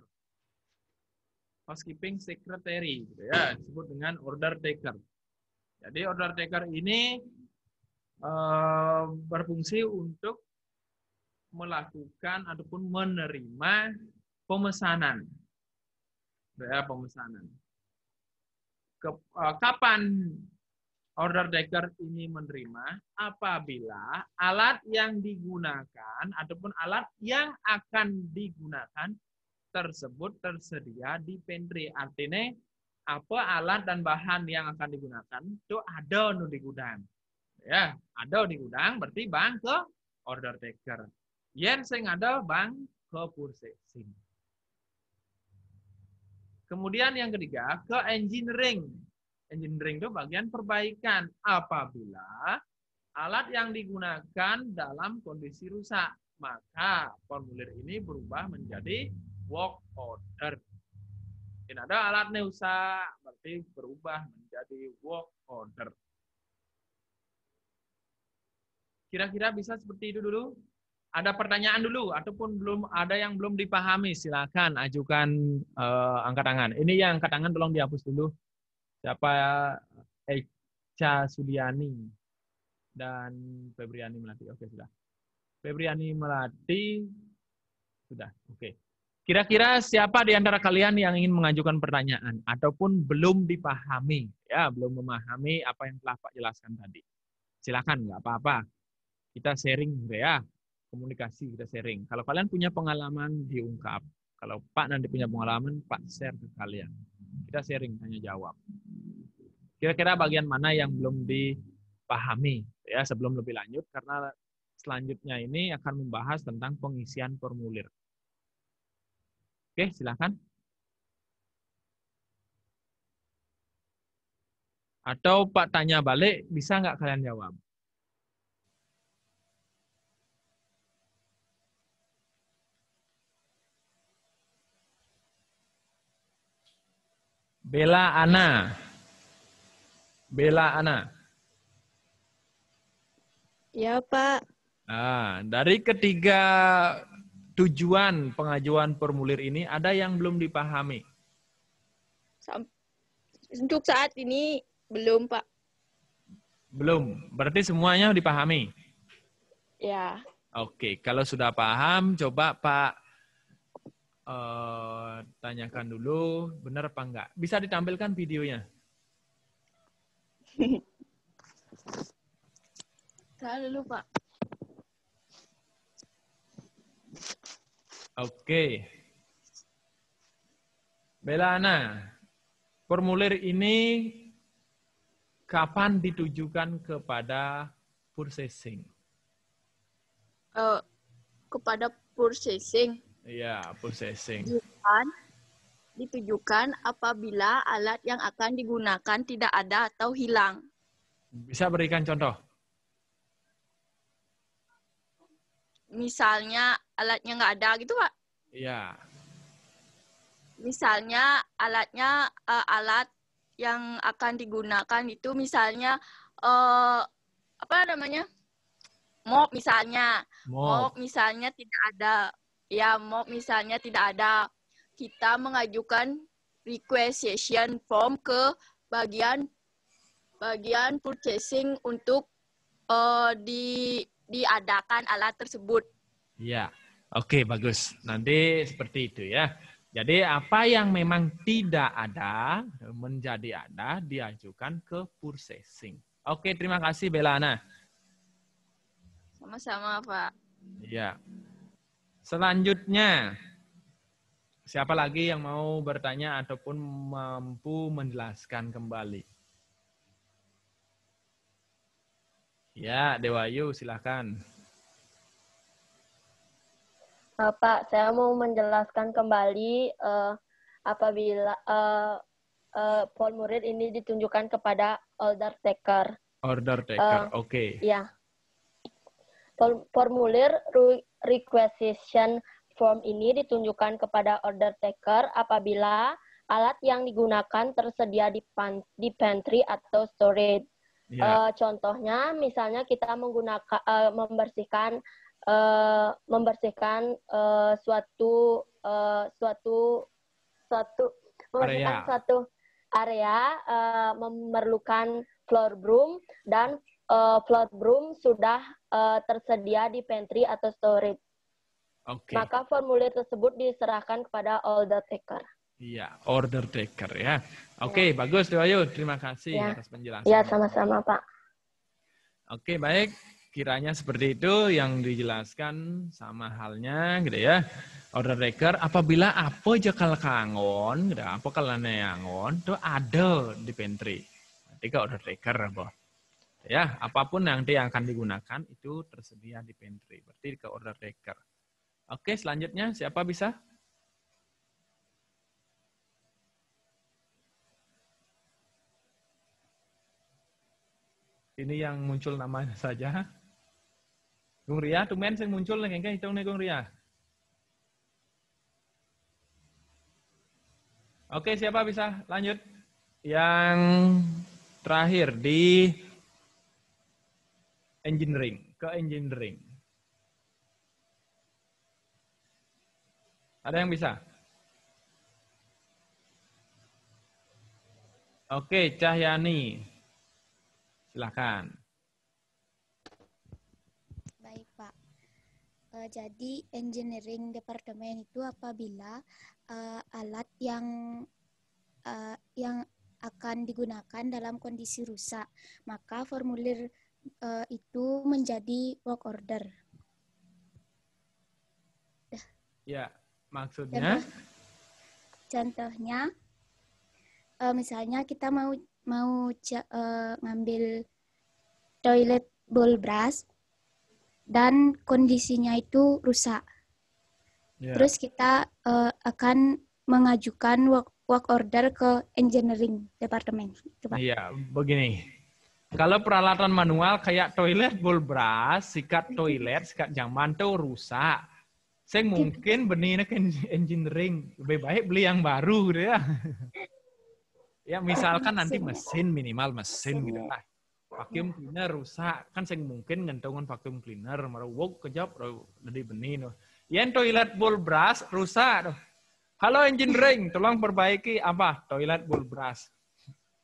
J: housekeeping secretary, ya, disebut dengan order taker. Jadi order taker ini berfungsi untuk melakukan ataupun menerima pemesanan, ya, pemesanan. Kapan order taker ini menerima? Apabila alat yang digunakan ataupun alat yang akan digunakan tersebut tersedia di pantry. Artinya apa alat dan bahan yang akan digunakan itu ada di gudang. Ya, ada di gudang berarti bang ke order taker. Yen sing ada bang ke purchasing. Kemudian yang ketiga ke engineering. Engineering itu bagian perbaikan apabila alat yang digunakan dalam kondisi rusak, maka formulir ini berubah menjadi work order. Tidak ada alatnya rusak, berarti berubah menjadi work order. Kira-kira bisa seperti itu dulu? Ada pertanyaan dulu ataupun belum ada yang belum dipahami, silakan ajukan angkat tangan. Ini yang angkat tangan tolong dihapus dulu. Siapa? Echa Sudiani. dan Febriani Melati. Oke, sudah. Febriani Melati sudah. Oke. Kira-kira siapa di antara kalian yang ingin mengajukan pertanyaan ataupun belum dipahami, ya, belum memahami apa yang telah Pak jelaskan tadi? Silakan, nggak apa-apa. Kita sharing, ya. Komunikasi, kita sharing. Kalau kalian punya pengalaman, diungkap. Kalau Pak nanti punya pengalaman, Pak share ke kalian. Kita sharing, tanya jawab. Kira-kira bagian mana yang belum dipahami, ya, sebelum lebih lanjut, karena selanjutnya ini akan membahas tentang pengisian formulir. Oke, silakan. Atau Pak tanya balik, bisa nggak kalian jawab? Bella Ana. Bella Ana.
B: Ya, Pak.
J: Nah, dari ketiga tujuan pengajuan formulir ini ada yang belum dipahami.
B: Untuk saat ini belum, Pak.
J: Belum. Berarti semuanya dipahami?
B: Ya.
J: Oke, kalau sudah paham, coba Pak tanyakan dulu, benar apa enggak. Bisa ditampilkan videonya?
B: Saya dulu, Pak.
J: Oke. Bella Ana, formulir ini kapan ditujukan kepada purchasing?
B: Kepada purchasing.
J: Iya, purchasing.
B: Ditujukan apabila alat yang akan digunakan tidak ada atau hilang.
J: Bisa berikan contoh?
B: Misalnya alatnya nggak ada gitu, Pak.
J: Iya.
B: Misalnya alatnya alat yang akan digunakan itu misalnya apa namanya? Mop misalnya. Mop misalnya tidak ada. Ya, mop misalnya tidak ada. Kita mengajukan requisition form ke bagian purchasing untuk diadakan alat tersebut.
J: Iya. Oke, bagus. Nanti seperti itu ya. Jadi apa yang memang tidak ada menjadi ada diajukan ke purchasing. Oke, terima kasih Bella Ana.
B: Sama-sama, Pak.
J: Iya. Selanjutnya, siapa lagi yang mau bertanya ataupun mampu menjelaskan kembali? Ya, Dewayu, silakan.
I: Pak, saya mau menjelaskan kembali apabila formulir ini ditunjukkan kepada order taker.
J: Order taker, oke.
I: Ya. Formulir requisition form ini ditunjukkan kepada order taker apabila alat yang digunakan tersedia di pantry atau storage. Yeah. Contohnya, misalnya kita menggunakan membersihkan suatu area memerlukan floor broom dan floor broom sudah tersedia di pantry atau storage. Okay. Maka formulir tersebut diserahkan kepada order taker.
J: Iya, order taker ya. Oke, bagus Dewayu. Terima kasih atas penjelasan.
I: Ya, sama-sama Pak.
J: Oke, baik. Kiranya seperti itu yang dijelaskan sama halnya gitu ya. Order taker apabila apa aja kalau kangon, gitu, apa kalau neangon itu ada di pantry. Nanti ke order taker apa. Ya, apapun nanti yang akan digunakan itu tersedia di pantry. Berarti ke order taker. Oke, selanjutnya siapa bisa? Ini yang muncul namanya saja. Gung Ria, tumen yang muncul nih, kayaknya hitung nih Gung Ria. Oke, siapa bisa lanjut? Yang terakhir di engineering, ke engineering. Ada yang bisa? Oke, Cahyani. Silakan.
K: Baik, Pak. Jadi engineering departemen itu apabila alat yang akan digunakan dalam kondisi rusak, maka formulir itu menjadi work order.
J: Ya, maksudnya?
K: Contohnya, misalnya kita mau ngambil toilet bowl brush dan kondisinya itu rusak.
J: Ya.
K: Terus kita akan mengajukan work order ke engineering departemen.
J: Iya, begini. Kalau peralatan manual kayak toilet bowl brush, sikat toilet, sikat jamban tuh rusak. Saya mungkin benihnya ke engineering. Lebih baik beli yang baru gitu ya. Ya misalkan nanti mesin, minimal mesin gitu lah. Vacuum cleaner rusak. Kan saya mungkin ngentungan vacuum cleaner. Marah kejap, jadi benih. Yang toilet bowl brush rusak. Halo engineering, tolong perbaiki apa? Toilet bowl brush.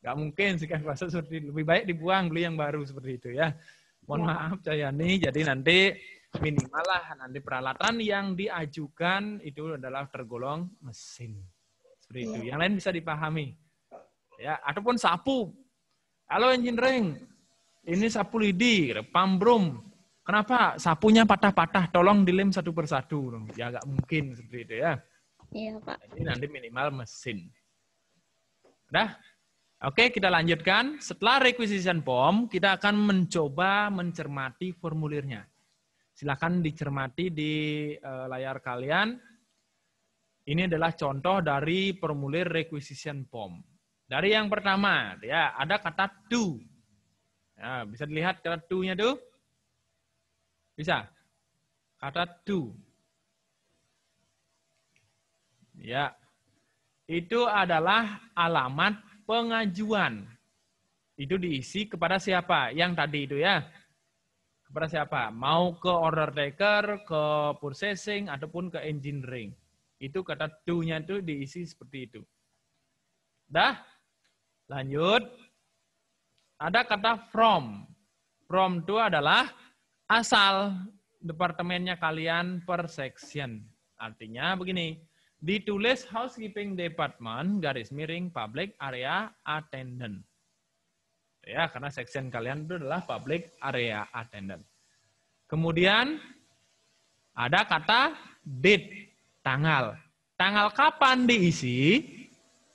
J: Gak mungkin sih kan bahasa seperti itu. Lebih baik dibuang, beli yang baru seperti itu ya. Mohon maaf Cayani, jadi nanti minimal lah nanti peralatan yang diajukan itu adalah tergolong mesin. Seperti itu. Yang lain bisa dipahami. Ya, ataupun sapu. Halo engineering, ini sapu lidi, pump broom. Kenapa sapunya patah-patah? Tolong dilem satu persatu. Ya gak mungkin seperti itu ya.
K: Iya, Pak.
J: Jadi nanti minimal mesin. Udah? Oke, kita lanjutkan. Setelah requisition form, kita akan mencoba mencermati formulirnya. Silakan dicermati di layar kalian. Ini adalah contoh dari formulir requisition form. Dari yang pertama, ya ada kata to. Ya, bisa dilihat kata to-nya tuh? Bisa? Kata to. Ya, itu adalah alamat pengajuan. Itu diisi kepada siapa? Yang tadi itu ya. Kepada siapa? Mau ke order taker, ke purchasing, ataupun ke engineering. Itu kata to-nya itu diisi seperti itu. Dah? Lanjut. Ada kata from. From itu adalah asal departemennya kalian per section. Artinya begini. Ditulis housekeeping department garis miring public area attendant. Ya, karena section kalian itu adalah public area attendant. Kemudian ada kata date, tanggal. Tanggal kapan diisi?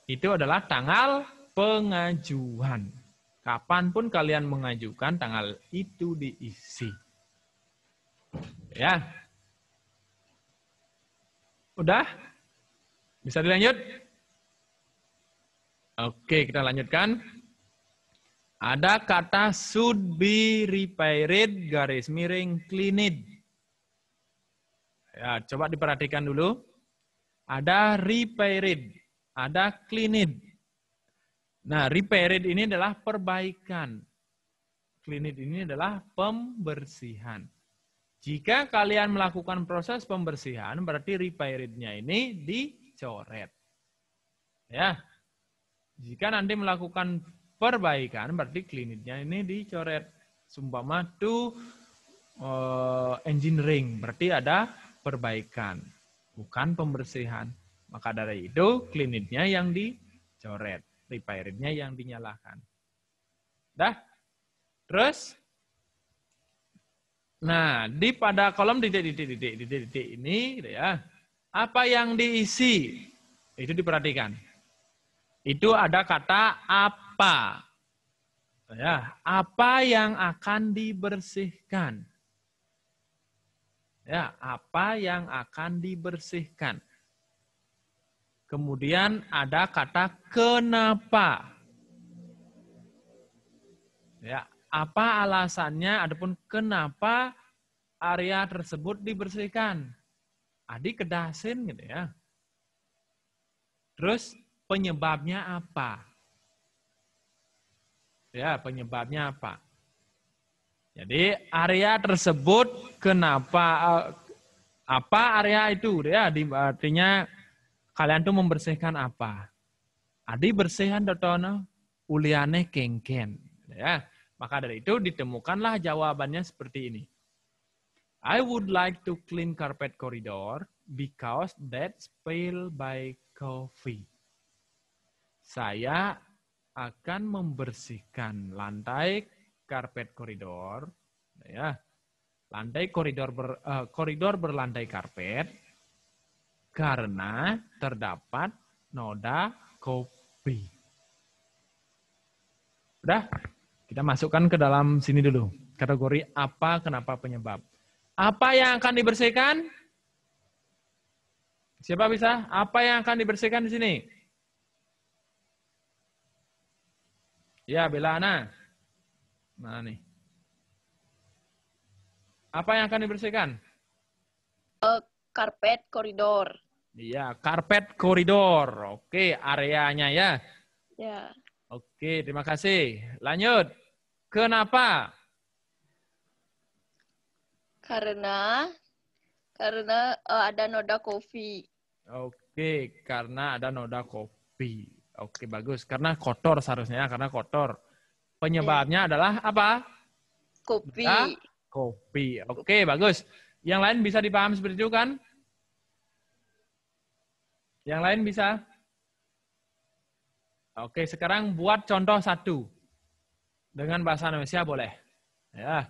J: Itu adalah tanggal pengajuan. Kapanpun kalian mengajukan, tanggal itu diisi. Ya. Udah? Bisa dilanjut? Oke, kita lanjutkan. Ada kata should be repaired, garis miring, cleaned. Ya, coba diperhatikan dulu. Ada repaired, ada cleaned. Nah, repaired ini adalah perbaikan. Cleaned ini adalah pembersihan. Jika kalian melakukan proses pembersihan, berarti repaired-nya ini dicoret. Ya. Jika nanti melakukan perbaikan, berarti cleaned-nya ini dicoret. Sumpama to engineering, berarti ada perbaikan, bukan pembersihan. Maka dari itu, cleaned-nya yang dicoret, repaired-nya yang dinyalakan. Dah? Terus? Nah, pada kolom titik ini, ya, apa yang diisi? Itu diperhatikan. Itu ada kata apa. Ya, apa yang akan dibersihkan? Ya, apa yang akan dibersihkan? Kemudian ada kata kenapa. Ya, apa alasannya, adapun kenapa area tersebut dibersihkan? Adi kedasin gitu ya. Terus penyebabnya apa? Ya, penyebabnya apa? Jadi area tersebut kenapa apa area itu ya? Artinya kalian tuh membersihkan apa? Adi bersihan dotono uliane kengken ya. Maka dari itu ditemukanlah jawabannya seperti ini. I would like to clean carpet corridor because that's spoiled by coffee. Saya akan membersihkan lantai karpet koridor, ya, lantai koridor berlantai karpet karena terdapat noda kopi. Udah, kita masukkan ke dalam sini dulu. Kategori apa, kenapa, penyebab. Apa yang akan dibersihkan? Siapa bisa? Apa yang akan dibersihkan di sini? Ya, Bella Ana. Mana nih? Apa yang akan dibersihkan?
B: Karpet koridor.
J: Iya, karpet koridor. Oke, areanya ya.
B: Ya.
J: Oke, terima kasih. Lanjut. Kenapa?
B: Karena ada noda kopi.
J: Oke, karena ada noda kopi. Oke, bagus. Karena kotor seharusnya, karena kotor. Penyebabnya adalah apa?
B: Kopi.
J: Noda kopi. Oke, bagus. Yang lain bisa dipaham seperti itu kan? Yang lain bisa? Oke, sekarang buat contoh satu. Dengan bahasa Indonesia boleh. Ya.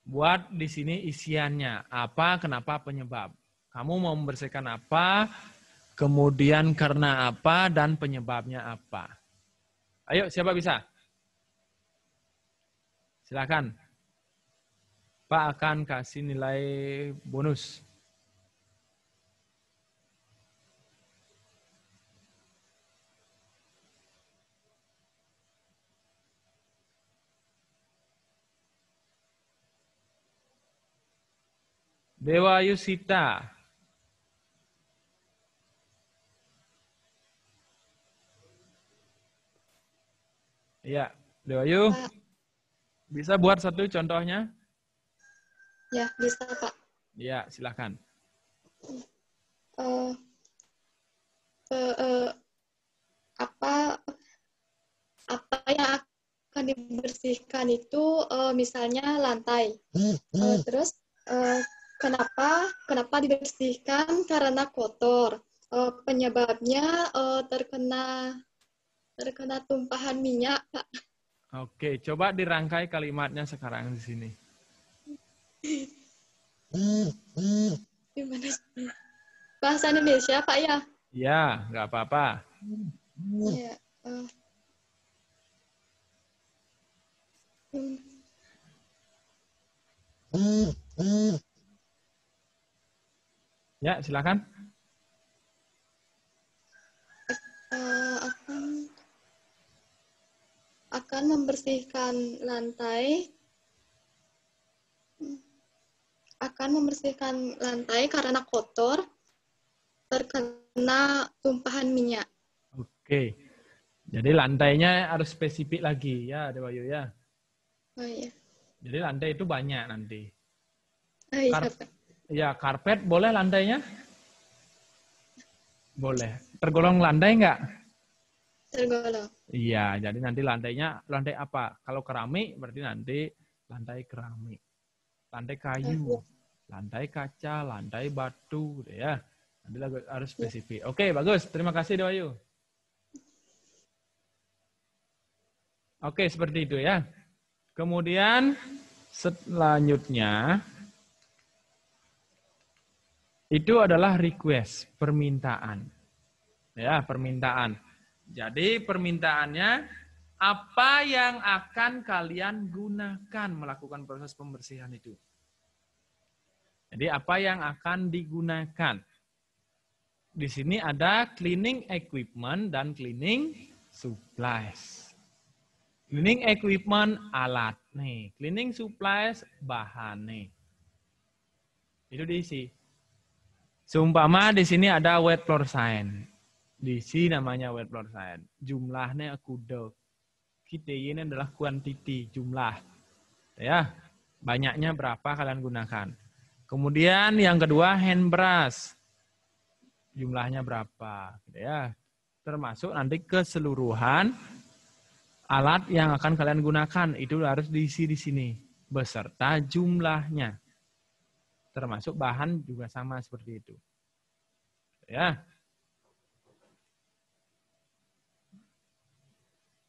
J: Buat di sini isiannya. Apa, kenapa, penyebab. Kamu mau membersihkan apa, kemudian karena apa, dan penyebabnya apa. Ayo, siapa bisa? Silakan. Pak akan kasih nilai bonus. Dewa Yusita. Iya, Dewa Yu. Bisa buat satu contohnya?
L: Ya, bisa, Pak.
J: Iya, silakan.
L: Apa yang akan dibersihkan itu misalnya lantai. Terus kenapa dibersihkan? Karena kotor. Penyebabnya terkena tumpahan minyak, Pak.
J: Oke, coba dirangkai kalimatnya sekarang di sini.
L: Gimana sih? Bahasa Indonesia, Pak, ya?
J: Iya, nggak apa-apa.
L: Ya,
J: Ya, silakan.
L: Akan membersihkan lantai karena kotor terkena tumpahan minyak.
J: Oke. Jadi lantainya harus spesifik lagi ya, Dewa Yu ya.
L: Oh iya.
J: Jadi lantai itu banyak nanti.
L: Oh, iya,
J: Ya, karpet boleh lantainya? Boleh. Tergolong lantai enggak?
L: Tergolong.
J: Iya, jadi nanti lantainya lantai apa? Kalau keramik berarti nanti lantai keramik. Lantai kayu, lantai kaca, lantai batu, ya. Nanti harus spesifik. Oke, bagus. Terima kasih Dewa Yu. Oke, seperti itu ya. Kemudian selanjutnya itu adalah request, permintaan. Ya, permintaan. Jadi permintaannya, apa yang akan kalian gunakan melakukan proses pembersihan itu? Jadi apa yang akan digunakan? Di sini ada cleaning equipment dan cleaning supplies. Cleaning equipment alat nih, cleaning supplies bahan nih. Itu diisi. Seumpama di sini ada wet floor sign. Diisi namanya wet floor sign. Jumlahnya kuda. Kita ini adalah quantity, jumlah. Ya, banyaknya berapa kalian gunakan. Kemudian yang kedua hand brush. Jumlahnya berapa, ya. Termasuk nanti keseluruhan alat yang akan kalian gunakan itu harus diisi di sini beserta jumlahnya. Termasuk bahan juga sama seperti itu. Ya.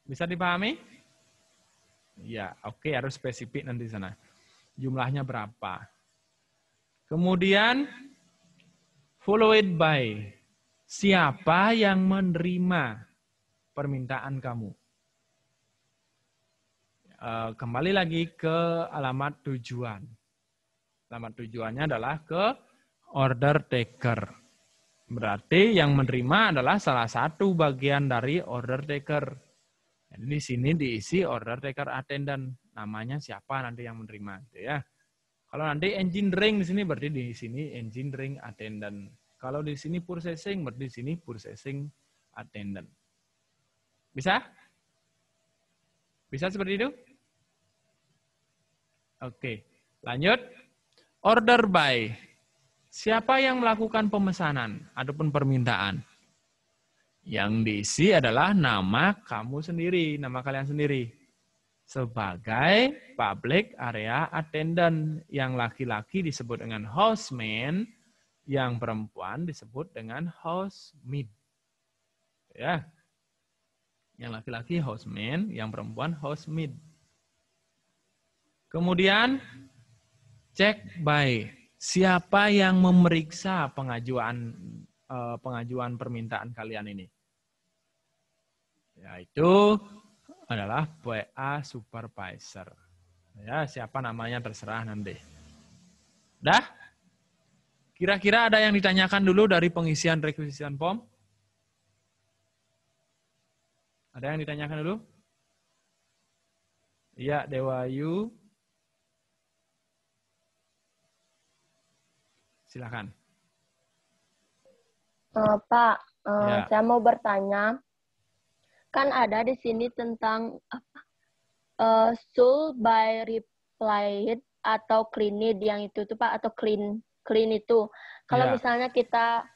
J: Bisa dipahami? Ya, oke, harus spesifik nanti sana. Jumlahnya berapa? Kemudian followed by siapa yang menerima permintaan kamu? Kembali lagi ke alamat tujuan. Alamat tujuannya adalah ke order taker. Berarti yang menerima adalah salah satu bagian dari order taker. Jadi di sini diisi order taker attendant. Namanya siapa nanti yang menerima, gitu ya. Kalau nanti engineering di sini berarti di sini engineering attendant. Kalau di sini purchasing berarti di sini purchasing attendant. Bisa? Bisa seperti itu? Oke, lanjut. Order by. Siapa yang melakukan pemesanan ataupun permintaan? Yang diisi adalah nama kamu sendiri, nama kalian sendiri. Sebagai public area attendant. Yang laki-laki disebut dengan houseman, yang perempuan disebut dengan housemaid. Ya. Yang laki-laki houseman, yang perempuan housemaid. Kemudian check by. Siapa yang memeriksa pengajuan permintaan kalian ini? Yaitu adalah PA supervisor. Ya, siapa namanya terserah nanti. Dah? Kira-kira ada yang ditanyakan dulu dari pengisian requisition form? Ada yang ditanyakan dulu? Iya, Dewayu. Silakan.
I: Pak,
J: Ya.
I: saya mau bertanya. Kan ada di sini tentang should by replied atau cleaned yang itu tuh Pak, atau clean itu. Kalau
J: Ya.
I: misalnya kita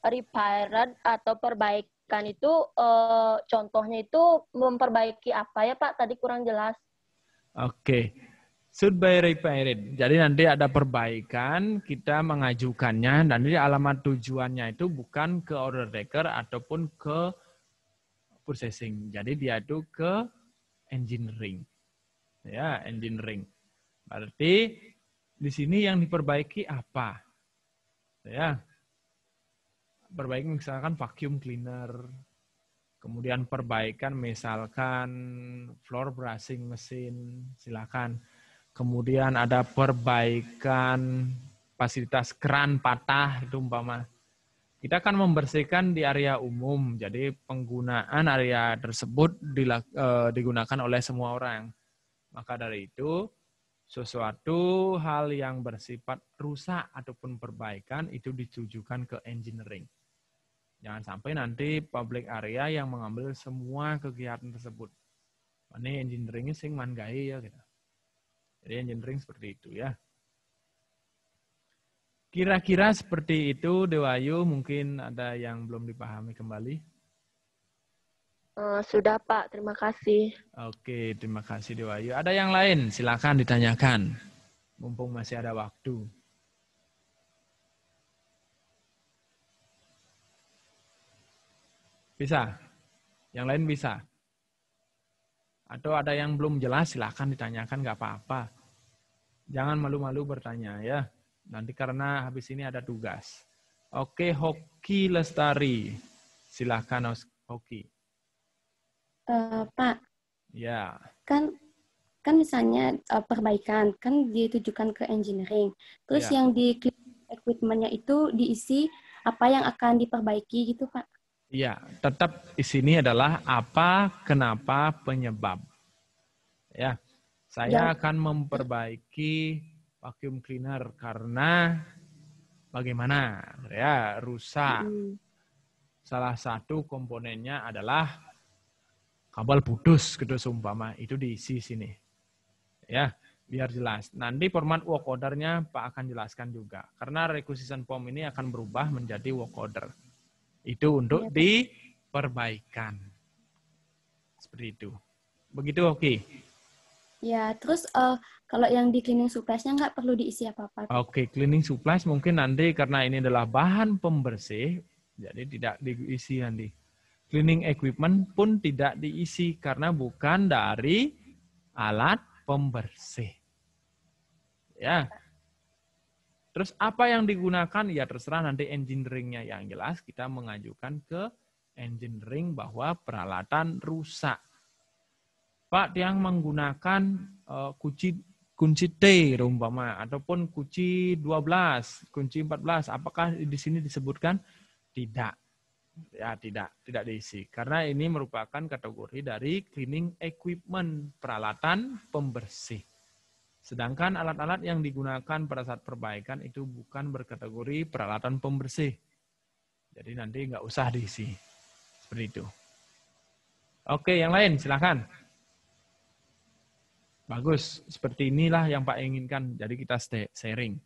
I: repaired atau perbaikan itu contohnya itu memperbaiki apa ya Pak? Tadi kurang jelas.
J: Oke. Should by repaired. Jadi nanti ada perbaikan, kita mengajukannya, dan jadi alamat tujuannya itu bukan ke order taker ataupun ke purchasing. Jadi dia itu ke engineering. Ya, engineering. Berarti di sini yang diperbaiki apa? Ya. Perbaiki misalkan vacuum cleaner. Kemudian perbaikan misalkan floor brushing mesin, silakan. Kemudian ada perbaikan fasilitas keran patah, itu umpama. Kita akan membersihkan di area umum, jadi penggunaan area tersebut digunakan oleh semua orang. Maka dari itu, sesuatu hal yang bersifat rusak ataupun perbaikan itu ditujukan ke engineering. Jangan sampai nanti public area yang mengambil semua kegiatan tersebut. Ini engineeringnya sing manggai ya gitu. Jadi engineering seperti itu ya. Kira-kira seperti itu Dewayu, mungkin ada yang belum dipahami kembali.
I: Sudah Pak, terima kasih.
J: Oke, terima kasih Dewayu. Ada yang lain? Silakan ditanyakan. Mumpung masih ada waktu. Bisa? Yang lain bisa? Atau ada yang belum jelas, silakan ditanyakan, nggak apa-apa. Jangan malu-malu bertanya ya. Nanti karena habis ini ada tugas. Oke, Hoki Lestari. Silakan Hoki.
D: Pak.
J: Ya.
D: Kan misalnya perbaikan kan ditujukan ke engineering. Terus
J: Ya.
D: yang di equipment-nya itu diisi apa yang akan diperbaiki gitu, Pak?
J: Iya, tetap di sini adalah apa, kenapa, penyebab. Ya, saya akan memperbaiki vacuum cleaner karena bagaimana? Ya, rusak. Salah satu komponennya adalah kabel putus, gitu seumpama. Itu diisi sini. Ya, biar jelas. Nanti format work order-nya Pak akan jelaskan juga. Karena requisition form ini akan berubah menjadi work order. Itu untuk diperbaikan. Seperti itu. Begitu oke.
D: Ya, terus kalau yang di cleaning supplies-nya nggak perlu diisi apa-apa.
J: Oke, cleaning supplies mungkin nanti karena ini adalah bahan pembersih, jadi tidak diisi nanti. Cleaning equipment pun tidak diisi karena bukan dari alat pembersih. Ya. Terus apa yang digunakan? Ya terserah nanti engineering-nya. Yang jelas kita mengajukan ke engineering bahwa peralatan rusak. Pak, yang menggunakan kunci T umpama ataupun kunci 12, kunci 14, apakah di sini disebutkan? Tidak. Ya, tidak diisi. Karena ini merupakan kategori dari cleaning equipment, peralatan pembersih. Sedangkan alat-alat yang digunakan pada saat perbaikan itu bukan berkategori peralatan pembersih. Jadi nanti nggak usah diisi. Seperti itu. Oke, yang lain silakan. Bagus, seperti inilah yang Pak inginkan. Jadi kita sharing.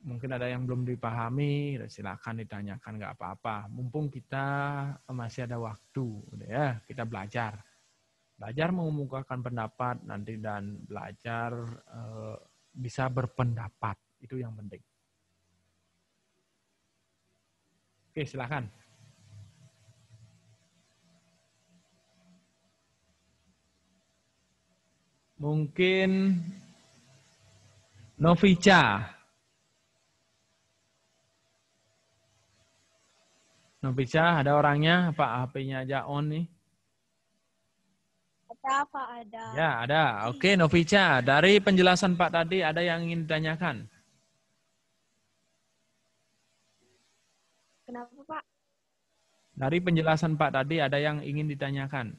J: Mungkin ada yang belum dipahami, silakan ditanyakan, nggak apa-apa. Mumpung kita masih ada waktu, ya kita belajar. Belajar mengemukakan pendapat nanti dan belajar bisa berpendapat. Itu yang penting. Oke, silakan. Mungkin Novica. Novica, ada orangnya? Apa HP-nya aja on nih?
M: Ada, Pak, ada.
J: Ya, ada. Oke, Novica. Dari penjelasan Pak tadi, ada yang ingin ditanyakan?
M: Kenapa, Pak?
J: Dari penjelasan Pak tadi, ada yang ingin ditanyakan?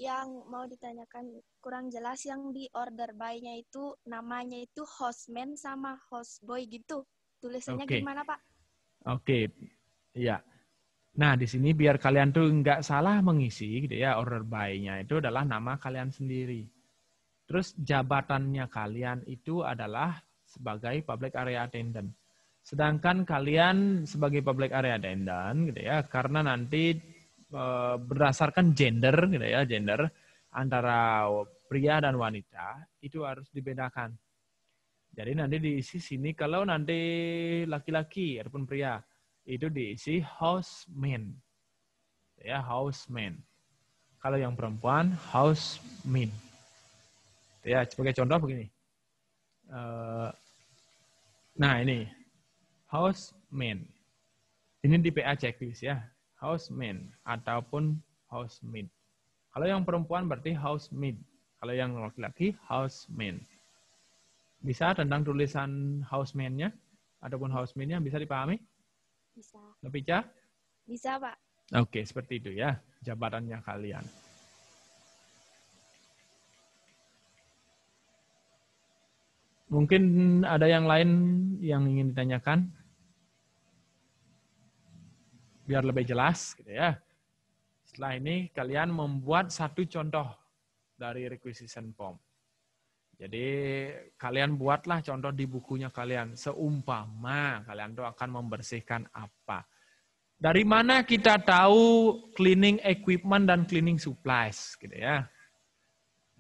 M: Yang mau ditanyakan kurang jelas, yang di order by-nya itu, namanya itu hostman sama hostboy gitu. Tulisannya gimana, Pak?
J: Oke, iya. Nah, di sini biar kalian tuh nggak salah mengisi, gitu ya, order by-nya itu adalah nama kalian sendiri. Terus jabatannya kalian itu adalah sebagai public area attendant. Sedangkan kalian sebagai public area attendant, gitu ya, karena nanti berdasarkan gender, gitu ya, gender antara pria dan wanita itu harus dibedakan. Jadi nanti diisi sini kalau nanti laki-laki ataupun pria itu diisi houseman, ya houseman. Kalau yang perempuan housemaid. Ya sebagai contoh begini. Nah ini houseman. Ini di PA checklist ya, houseman ataupun housemaid. Kalau yang perempuan berarti housemaid. Kalau yang laki-laki houseman. Bisa tentang tulisan houseman-nya ataupun housemaid-nya bisa dipahami?
M: Bisa.
J: Novica?
M: Bisa, Pak.
J: Oke, seperti itu ya jabatannya kalian. Mungkin ada yang lain yang ingin ditanyakan? Biar lebih jelas gitu ya. Setelah ini kalian membuat satu contoh dari requisition form. Jadi kalian buatlah contoh di bukunya kalian. Seumpama kalian tuh akan membersihkan apa. Dari mana kita tahu cleaning equipment dan cleaning supplies gitu ya.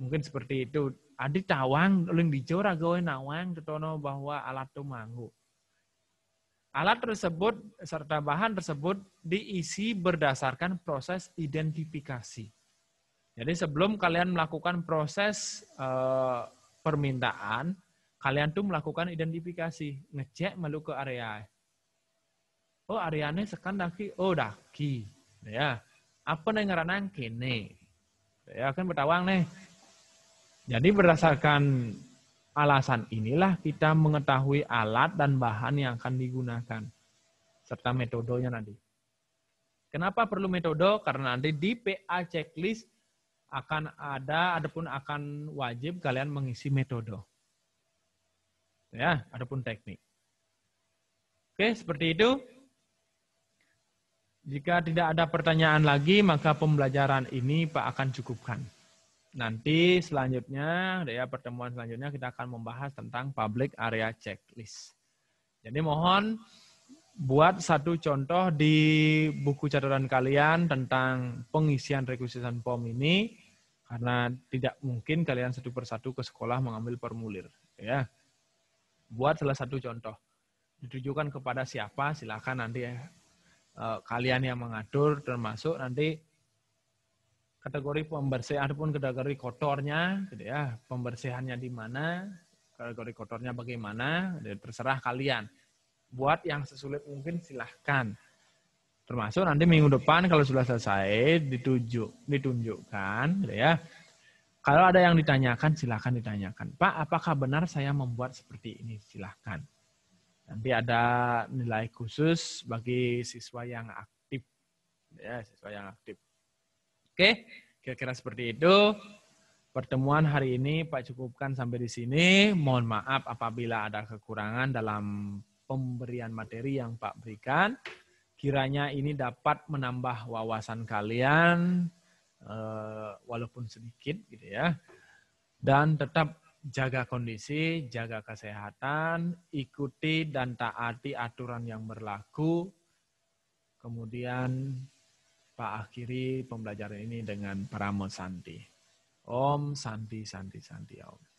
J: Mungkin seperti itu. Adi tawang uling dijora gawe nawang tetono bahwa alat itu manggu. Alat tersebut serta bahan tersebut diisi berdasarkan proses identifikasi. Jadi sebelum kalian melakukan proses permintaan, kalian tuh melakukan identifikasi, ngecek malu ke area. Oh areanya sekan daki, oh daki, ya. Apa nih ngaranang kene, ya kan bertawang nih. Jadi berdasarkan alasan inilah kita mengetahui alat dan bahan yang akan digunakan serta metodenya nanti. Kenapa perlu metode? Karena nanti di PA checklist akan ada, adapun akan wajib kalian mengisi metode. Ya, adapun teknik. Oke, seperti itu. Jika tidak ada pertanyaan lagi, maka pembelajaran ini Pak akan cukupkan. Nanti selanjutnya, ya pertemuan selanjutnya kita akan membahas tentang public area checklist. Jadi mohon buat satu contoh di buku catatan kalian tentang pengisian requisition form ini. Karena tidak mungkin kalian satu persatu ke sekolah mengambil formulir. Ya. Buat salah satu contoh. Ditujukan kepada siapa, silakan nanti kalian yang mengatur, termasuk nanti kategori pembersihan ataupun kategori kotornya, gitu ya, pembersihannya di mana, kategori kotornya bagaimana, terserah kalian. Buat yang sesulit mungkin silahkan. Termasuk nanti minggu depan kalau sudah selesai ditunjukkan, gitu ya. Kalau ada yang ditanyakan, silahkan ditanyakan. Pak, apakah benar saya membuat seperti ini? Silahkan. Nanti ada nilai khusus bagi siswa yang aktif, ya, siswa yang aktif. Oke, kira-kira seperti itu. Pertemuan hari ini Pak cukupkan sampai di sini. Mohon maaf apabila ada kekurangan dalam pemberian materi yang Pak berikan. Kiranya ini dapat menambah wawasan kalian, walaupun sedikit, gitu ya. Dan tetap jaga kondisi, jaga kesehatan, ikuti dan taati aturan yang berlaku. Kemudian Pak akhiri pembelajaran ini dengan Paramo Santi. Om Santi Santi Santi Om.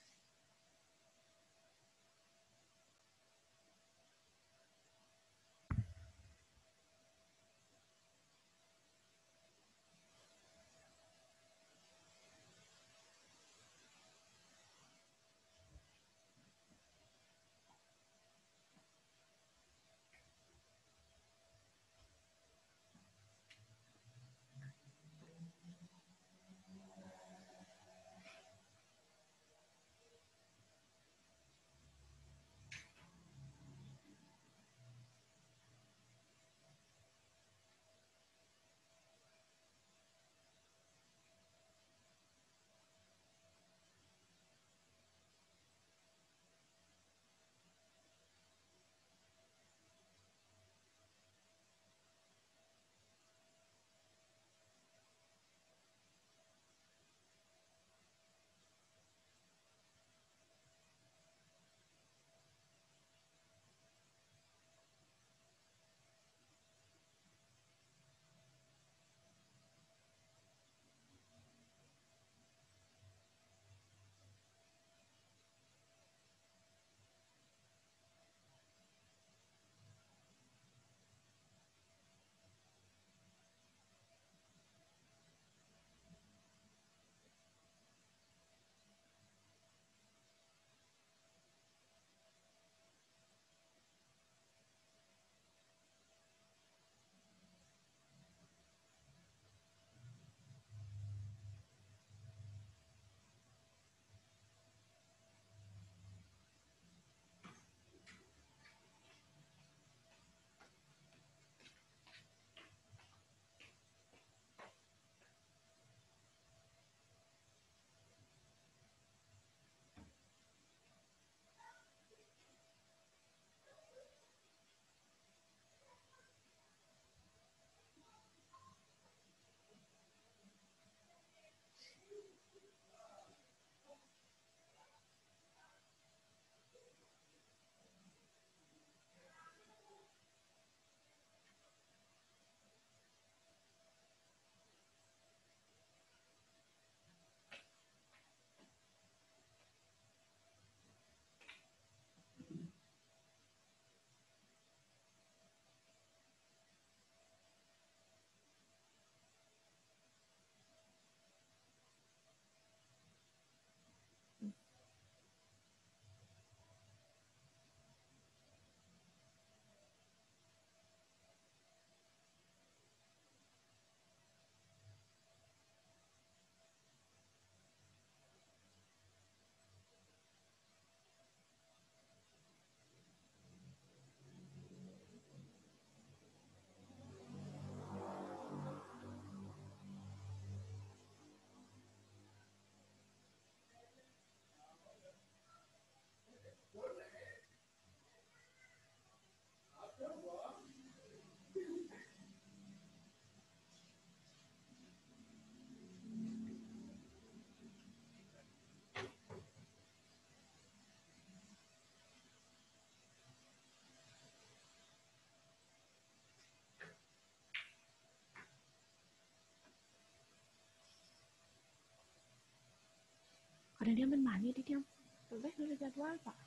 E: Kada dia menmani di diam. Boleh nulis jadwal Pak.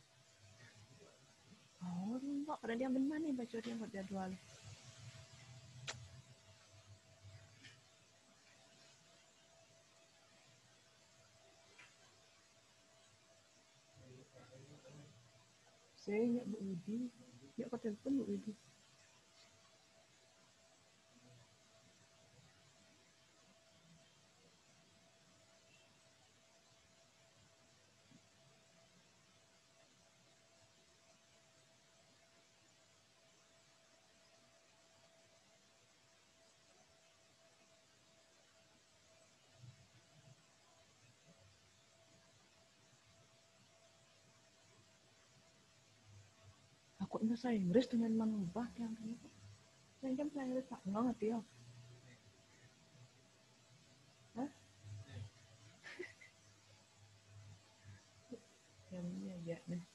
E: Oh, enggak, kada dia menmani baca dia buat jadwal. Saya ingat Bu Widi, dia kau telepon Bu Widi. Aku ini saya Inggris dengan mengubah yang ini. Saya jam saya Inggris tak ngerti ya. Hah? Yang ini aja nih.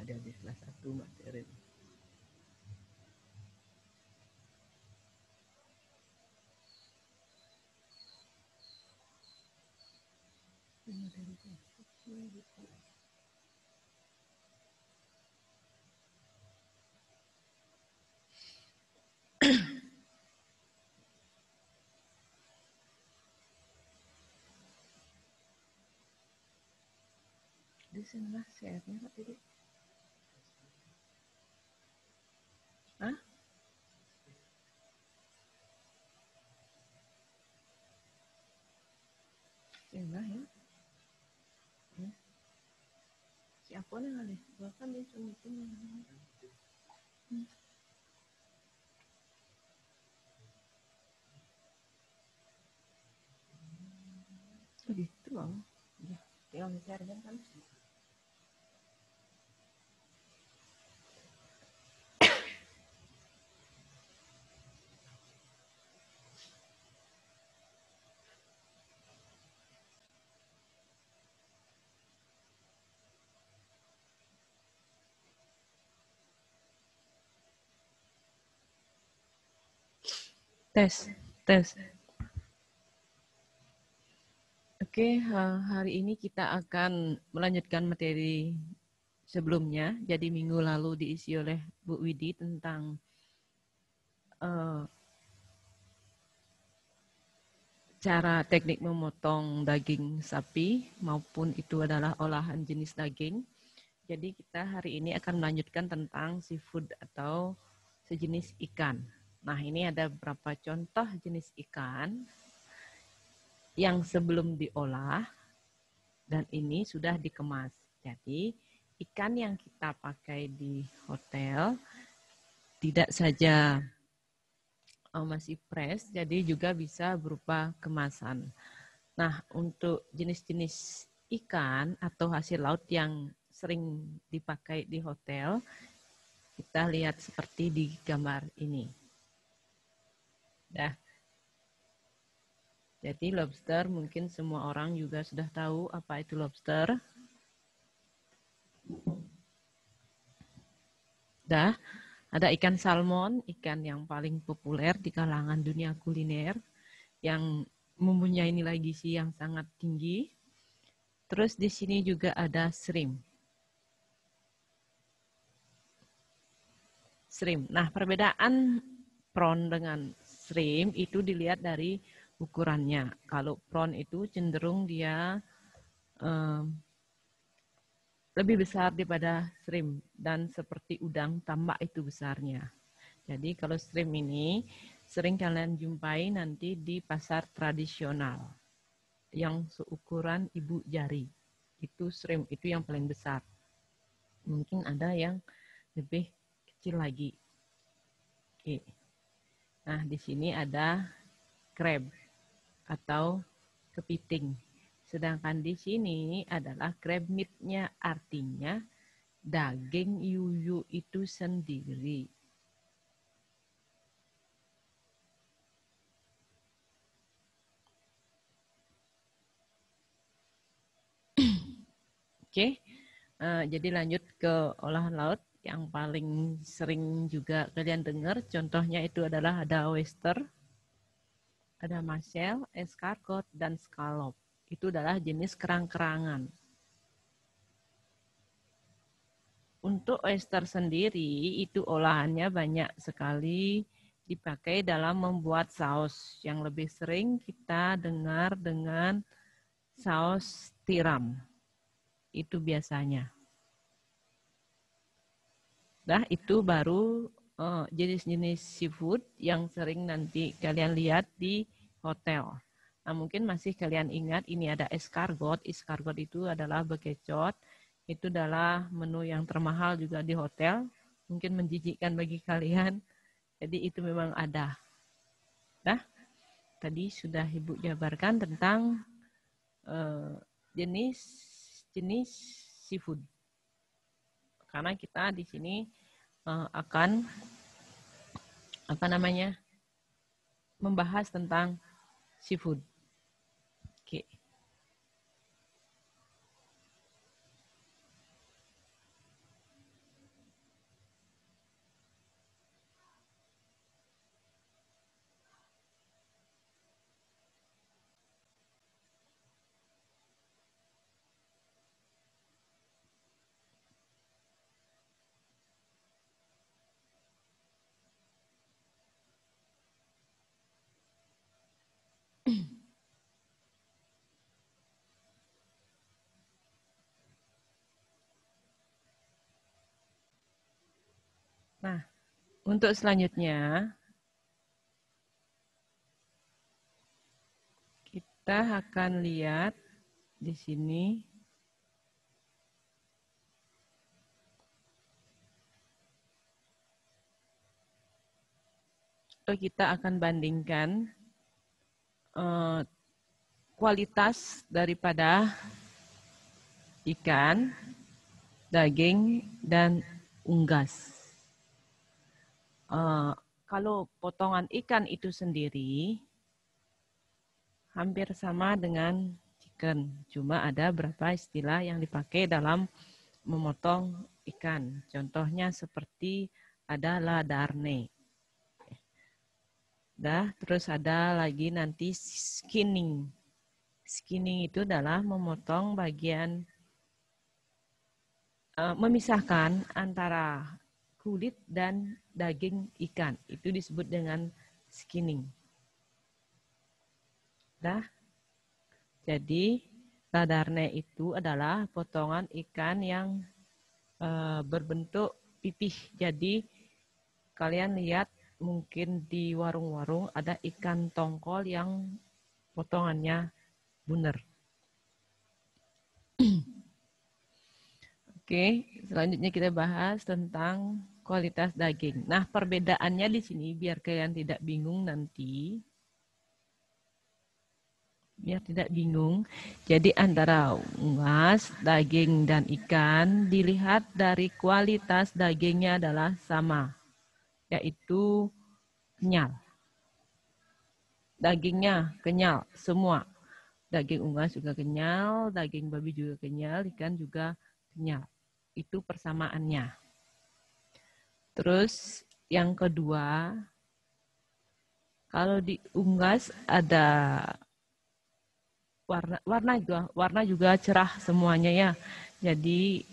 E: Ada di kelas 1 materi. Di sini lah share-nya Kak Didi. Hah? Sini ya. Siapa nih kali? Bahkan dia cuma itu. Begitu bang. Ya, tinggal share kan. Tes. Oke, hari ini kita akan melanjutkan materi sebelumnya. Jadi minggu lalu diisi oleh Bu Widi tentang cara teknik memotong daging sapi maupun itu adalah olahan jenis daging. Jadi kita hari ini akan melanjutkan tentang seafood atau sejenis ikan. Nah, ini ada beberapa contoh jenis ikan yang sebelum diolah dan ini sudah dikemas. Jadi, ikan yang kita pakai di hotel tidak saja masih fresh, jadi juga bisa berupa kemasan. Nah, untuk jenis-jenis ikan atau hasil laut yang sering dipakai di hotel, kita lihat seperti di gambar ini. Dah. Jadi lobster mungkin semua orang juga sudah tahu apa itu lobster. Dah, ada ikan salmon, ikan yang paling populer di kalangan dunia kuliner, yang mempunyai nilai gizi yang sangat tinggi. Terus di sini juga ada shrimp.
N: shrimp. Nah, perbedaan prawn dengan shrimp itu dilihat dari ukurannya. Kalau prawn itu cenderung dia lebih besar daripada shrimp dan seperti udang tambak itu besarnya. Jadi kalau shrimp ini sering kalian jumpai nanti di pasar tradisional yang seukuran ibu jari. Itu shrimp, itu yang paling besar. Mungkin ada yang lebih kecil lagi. Oke. Nah, di sini ada crab atau kepiting. Sedangkan di sini adalah crab meat-nya, artinya daging yuyu itu sendiri. Oke, jadi lanjut ke olahan laut yang paling sering juga kalian dengar. Contohnya itu adalah ada oyster, ada mussel, escargot, dan scallop. Itu adalah jenis kerang-kerangan. Untuk oyster sendiri, itu olahannya banyak sekali dipakai dalam membuat saus. Yang lebih sering kita dengar dengan saus tiram. Itu biasanya. Nah, itu baru jenis-jenis seafood yang sering nanti kalian lihat di hotel. Nah, mungkin masih kalian ingat ini ada escargot. Escargot itu adalah bekecot. Itu adalah menu yang termahal juga di hotel. Mungkin menjijikkan bagi kalian. Jadi itu memang ada. Nah, tadi sudah Ibu jabarkan tentang jenis seafood. Karena kita di sini akan membahas tentang seafood. Oke. Nah, untuk selanjutnya kita akan lihat di sini kita akan bandingkan kualitas daripada ikan, daging, dan unggas. Kalau potongan ikan itu sendiri hampir sama dengan chicken. Cuma ada beberapa istilah yang dipakai dalam memotong ikan. Contohnya seperti ada la darne. Terus ada lagi nanti skinning. Skinning itu adalah memotong bagian, memisahkan antara kulit dan daging ikan. Itu disebut dengan skinning. Jadi ladarne itu adalah potongan ikan yang berbentuk pipih. Jadi kalian lihat mungkin di warung-warung ada ikan tongkol yang potongannya bunder. Oke, selanjutnya kita bahas tentang kualitas daging. Nah, perbedaannya di sini biar kalian tidak bingung nanti. Biar tidak bingung. Jadi antara unggas, daging, dan ikan dilihat dari kualitas dagingnya adalah sama. Yaitu kenyal. Dagingnya kenyal semua. Daging unggas juga kenyal, daging babi juga kenyal, ikan juga kenyal. Itu persamaannya. Terus yang kedua, kalau di unggas ada warna juga cerah semuanya ya. Jadi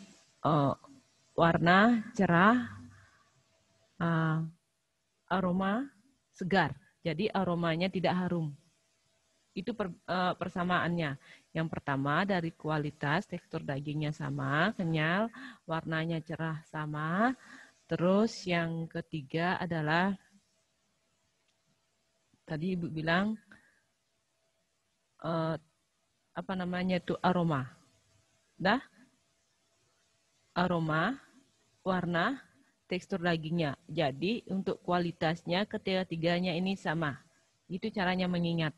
N: warna cerah, aroma segar. Jadi aromanya tidak harum. Itu persamaannya. Yang pertama dari kualitas, tekstur dagingnya sama, kenyal, warnanya cerah sama. Terus yang ketiga adalah tadi Ibu bilang apa namanya itu aroma. Dah? Aroma, warna, tekstur dagingnya. Jadi untuk kualitasnya ketiga-tiganya ini sama. Itu caranya mengingat.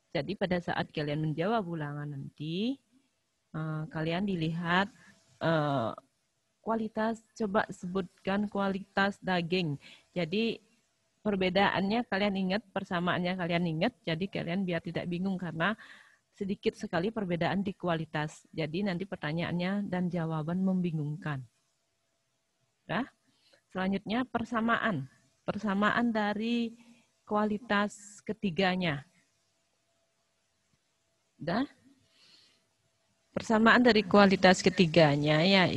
N: Jadi pada saat kalian menjawab ulangan nanti, kalian dilihat kualitas, coba sebutkan kualitas daging. Jadi perbedaannya kalian ingat, persamaannya kalian ingat, jadi kalian biar tidak bingung karena sedikit sekali perbedaan di kualitas. Jadi nanti pertanyaannya dan jawaban membingungkan. Nah, selanjutnya persamaan. Persamaan dari kualitas ketiganya. Dah? Persamaan dari kualitas ketiganya ya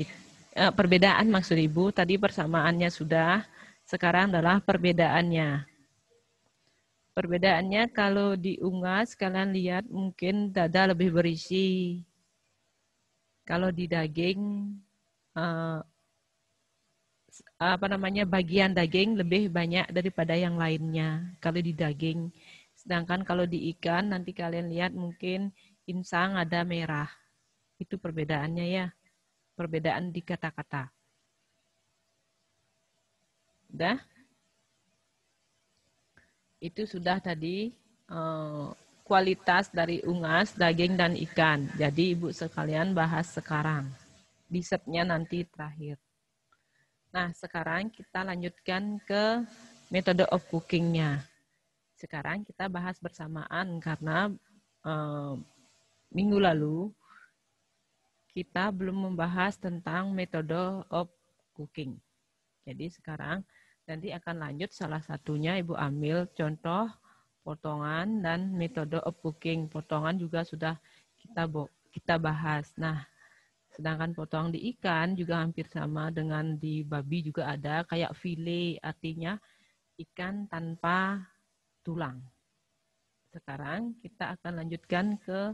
N: perbedaan maksud Ibu tadi persamaannya sudah, sekarang adalah perbedaannya. Perbedaannya kalau diungas kalian lihat mungkin dada lebih berisi. Kalau di daging bagian daging lebih banyak daripada yang lainnya kalau di daging. Sedangkan kalau di ikan nanti kalian lihat mungkin insang ada merah. Itu perbedaannya ya. Perbedaan di kata-kata. Udah? Itu sudah tadi kualitas dari ungas, daging, dan ikan. Jadi Ibu sekalian bahas sekarang. Di setnya nanti terakhir. Nah sekarang kita lanjutkan ke metode of cooking-nya. Sekarang kita bahas bersamaan karena minggu lalu kita belum membahas tentang metode of cooking. Jadi sekarang nanti akan lanjut salah satunya Ibu ambil contoh potongan dan metode of cooking. Potongan juga sudah kita bahas. Nah, sedangkan potongan di ikan juga hampir sama dengan di babi juga ada kayak file, artinya ikan tanpa tulang. Sekarang kita akan lanjutkan ke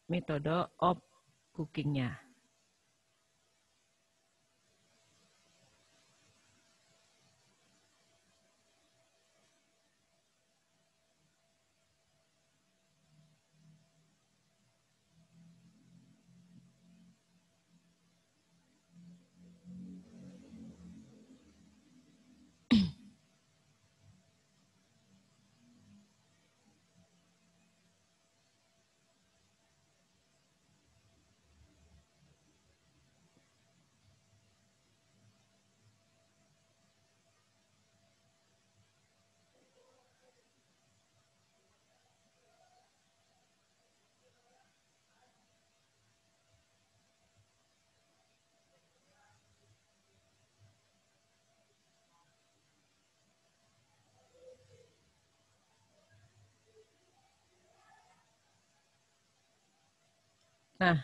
N: metode of cooking-nya. Nah,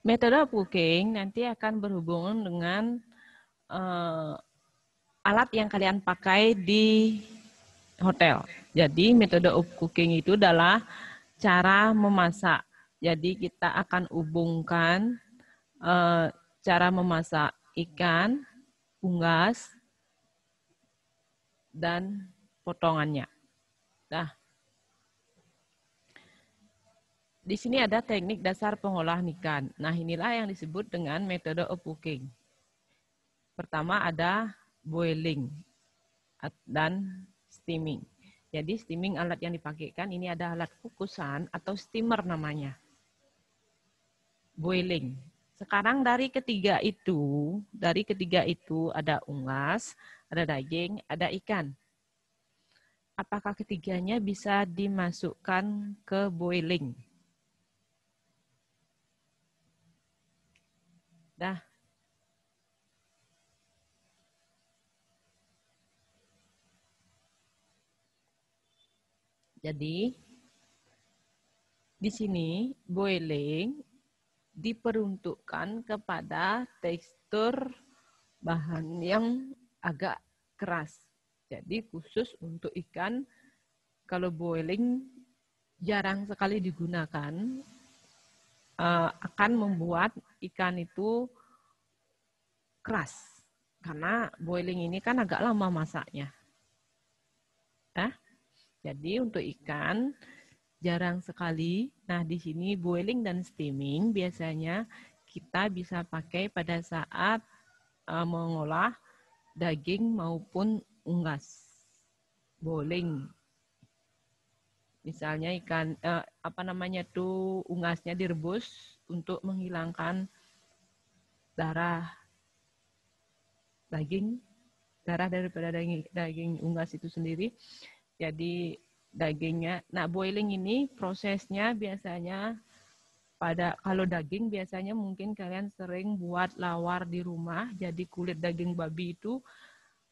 N: metode cooking nanti akan berhubungan dengan alat yang kalian pakai di hotel. Jadi metode of cooking itu adalah cara memasak. Jadi kita akan hubungkan cara memasak ikan, unggas, dan potongannya. Nah, di sini ada teknik dasar pengolahan ikan. Nah, inilah yang disebut dengan metode of cooking. Pertama ada boiling dan steaming. Jadi steaming alat yang dipakaikan ini ada alat kukusan atau steamer namanya. Boiling. Sekarang dari ketiga itu ada unggas, ada daging, ada ikan. Apakah ketiganya bisa dimasukkan ke boiling? Dah. Jadi di sini boiling diperuntukkan kepada tekstur bahan yang agak keras. Jadi khusus untuk ikan, kalau boiling jarang sekali digunakan, akan membuat ikan itu keras. Karena boiling ini kan agak lama masaknya. Jadi untuk ikan jarang sekali. Nah, di sini boiling dan steaming biasanya kita bisa pakai pada saat mengolah daging maupun unggas. Boiling. Misalnya ikan unggasnya direbus untuk menghilangkan darah daripada daging unggas itu sendiri. Jadi dagingnya, nah boiling ini prosesnya biasanya kalau daging biasanya mungkin kalian sering buat lawar di rumah. Jadi kulit daging babi itu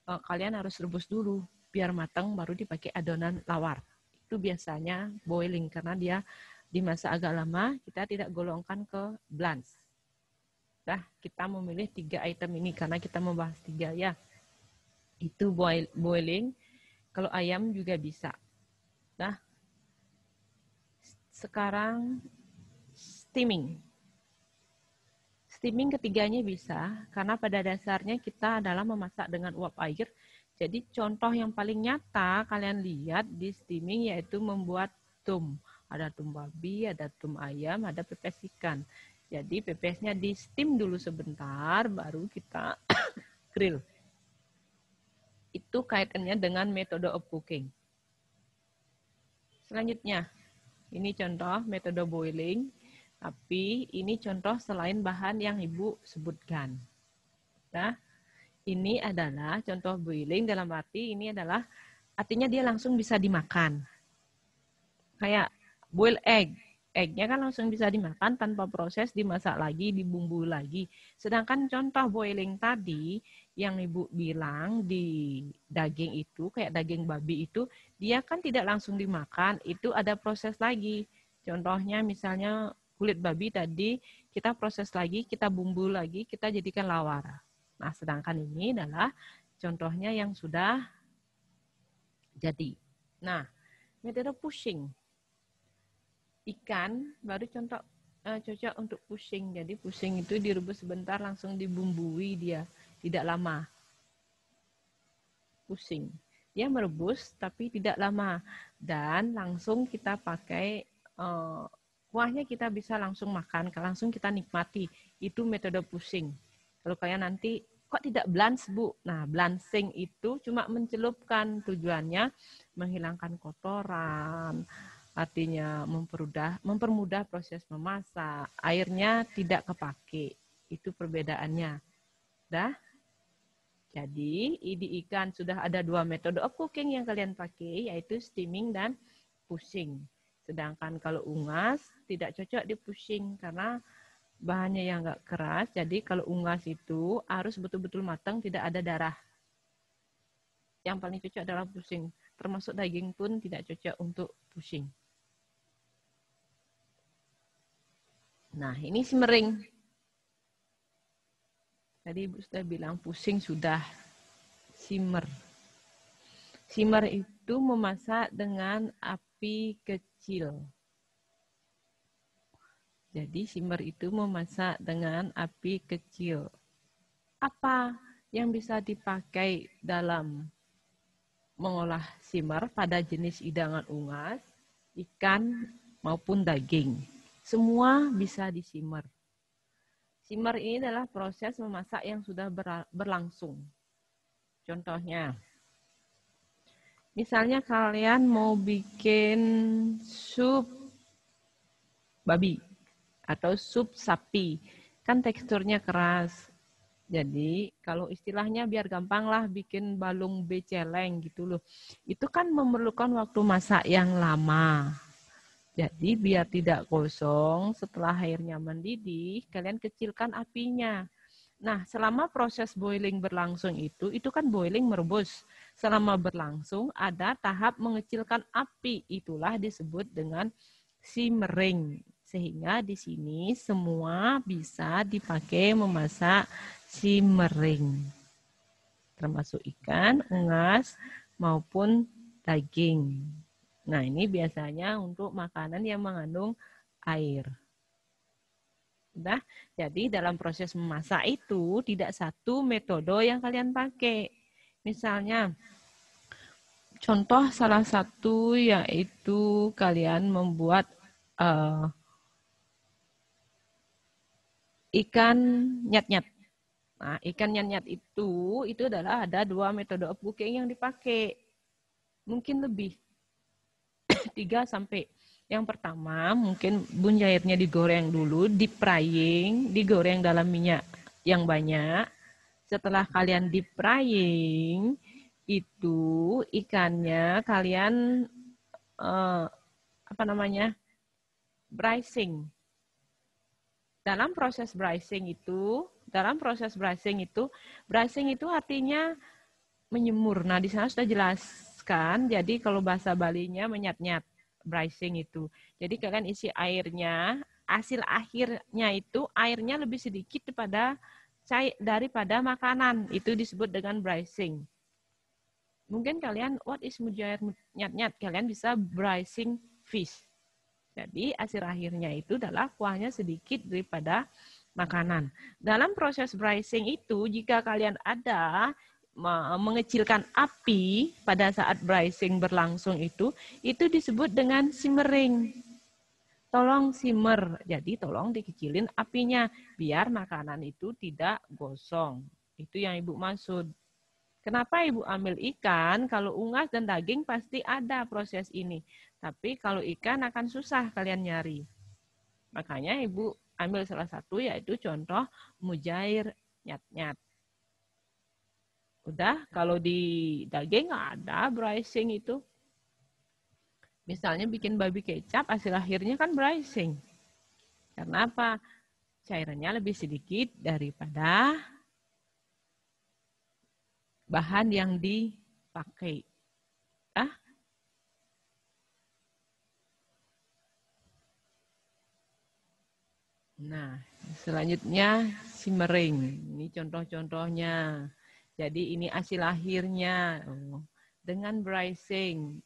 N: kalian harus rebus dulu biar matang baru dipakai adonan lawar. Itu biasanya boiling karena dia dimasak agak lama, kita tidak golongkan ke blanch. Nah, kita memilih 3 item ini karena kita membahas 3 ya. Itu boiling. Kalau ayam juga bisa. Nah, sekarang steaming. Steaming ketiganya bisa karena pada dasarnya kita adalah memasak dengan uap air. Jadi contoh yang paling nyata kalian lihat di steaming yaitu membuat tum. Ada tum babi, ada tum ayam, ada pepes ikan. Jadi pepesnya di steam dulu sebentar, baru kita grill. Itu kaitannya dengan metode of cooking. Selanjutnya, ini contoh metode boiling, tapi ini contoh selain bahan yang Ibu sebutkan. Nah, ini adalah contoh boiling dalam arti ini adalah artinya dia langsung bisa dimakan. Kayak boil egg. Egg-nya kan langsung bisa dimakan tanpa proses dimasak lagi, dibumbu lagi. Sedangkan contoh boiling tadi yang Ibu bilang di daging itu, kayak daging babi itu, dia kan tidak langsung dimakan, itu ada proses lagi. Contohnya misalnya kulit babi tadi, kita proses lagi, kita bumbu lagi, kita jadikan lawar. Nah, sedangkan ini adalah contohnya yang sudah jadi. Nah, metode pushing. Ikan baru contoh cocok untuk pushing. Jadi pushing itu direbus sebentar langsung dibumbui dia, tidak lama. Pushing. Dia merebus tapi tidak lama dan langsung kita pakai kuahnya kita bisa langsung makan, langsung kita nikmati. Itu metode pushing. Kalau kalian nanti, kok tidak blanch, Bu? Nah, blanching itu cuma mencelupkan, tujuannya menghilangkan kotoran, artinya mempermudah proses memasak. Airnya tidak kepake. Itu perbedaannya. Dah? Jadi, di ikan sudah ada 2 metode of cooking yang kalian pakai, yaitu steaming dan pushing. Sedangkan kalau unggas, tidak cocok di pushing karena bahannya yang enggak keras, jadi kalau unggas itu harus betul-betul matang, tidak ada darah. Yang paling cocok adalah pushing. Termasuk daging pun tidak cocok untuk pushing. Nah, ini simmering. Tadi Ibu sudah bilang pushing sudah simmer. Simmer itu memasak dengan api kecil. Jadi simmer itu memasak dengan api kecil. Apa yang bisa dipakai dalam mengolah simmer pada jenis hidangan unggas, ikan, maupun daging? Semua bisa disimmer. Simmer ini adalah proses memasak yang sudah berlangsung. Contohnya, misalnya kalian mau bikin sup babi atau sup sapi, kan teksturnya keras. Jadi kalau istilahnya biar gampang lah bikin balung beceleng gitu loh. Itu kan memerlukan waktu masak yang lama. Jadi biar tidak kosong setelah airnya mendidih, kalian kecilkan apinya. Nah, selama proses boiling berlangsung itu kan boiling merebus. Selama berlangsung ada tahap mengecilkan api, itulah disebut dengan simmering. Sehingga di sini semua bisa dipakai memasak simmering. termasuk ikan, unggas, maupun daging. Nah, ini biasanya untuk makanan yang mengandung air. Udah, jadi dalam proses memasak itu tidak satu metode yang kalian pakai. Misalnya, contoh salah satu yaitu kalian membuat ikan nyat-nyat. Nah, ikan nyat-nyat itu adalah ada 2 metode of cooking yang dipakai. Mungkin lebih. 3 sampai. Yang pertama, mungkin bunjairnya digoreng dulu, deep frying, digoreng dalam minyak yang banyak. Setelah kalian deep frying, itu ikannya kalian braising. Dalam proses braising itu artinya menyemur. Nah, di sana sudah jelaskan. Jadi kalau bahasa Balinya menyat-nyat, braising itu. Jadi kalian isi airnya, hasil akhirnya itu airnya lebih sedikit daripada makanan. Itu disebut dengan braising. Mungkin kalian, what is mujair nyat-nyat? Kalian bisa braising fish. Jadi hasil akhirnya itu adalah kuahnya sedikit daripada makanan. Dalam proses braising itu, jika kalian ada mengecilkan api pada saat braising berlangsung itu disebut dengan simmering. Tolong simmer, jadi tolong dikecilin apinya biar makanan itu tidak gosong. Itu yang Ibu maksud. Kenapa Ibu ambil ikan? Kalau unggas dan daging pasti ada proses ini. Tapi kalau ikan akan susah kalian nyari. Makanya Ibu ambil salah satu yaitu contoh mujair nyat-nyat. Udah, kalau di daging ada braising itu. Misalnya bikin babi kecap, hasil akhirnya kan braising. Karena apa? Cairannya lebih sedikit daripada bahan yang dipakai. Nah, selanjutnya simmering. Ini contoh-contohnya. Jadi ini hasil akhirnya. Dengan braising,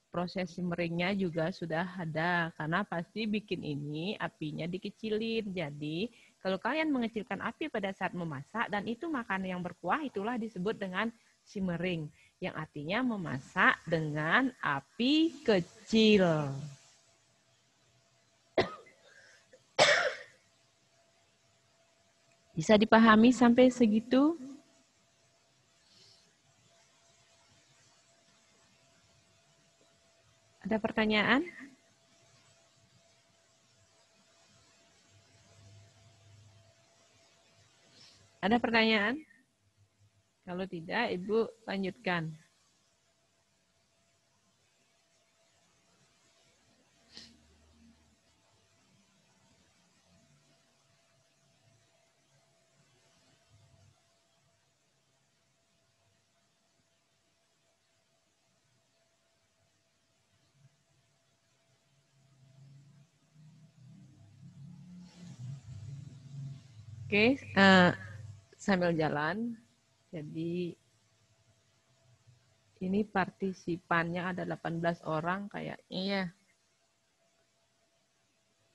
N: proses simmeringnya juga sudah ada. Karena pasti bikin ini apinya dikecilin. Jadi kalau kalian mengecilkan api pada saat memasak dan itu makanan yang berkuah, itulah disebut dengan simmering. Yang artinya memasak dengan api kecil. Bisa dipahami sampai segitu? Ada pertanyaan? Ada pertanyaan? Kalau tidak, Ibu lanjutkan. Oke, sambil jalan. Jadi ini partisipannya ada 18 orang kayaknya ya.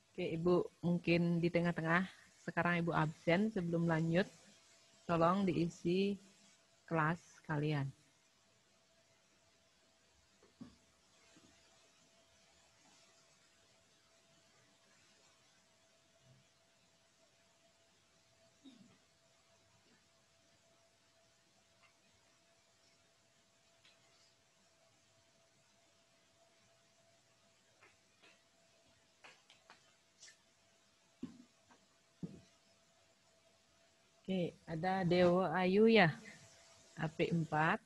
N: Oke, Ibu mungkin di tengah-tengah. Sekarang Ibu absen sebelum lanjut. Tolong diisi kelas kalian. Oke, ada Dewa Ayu ya, AP4.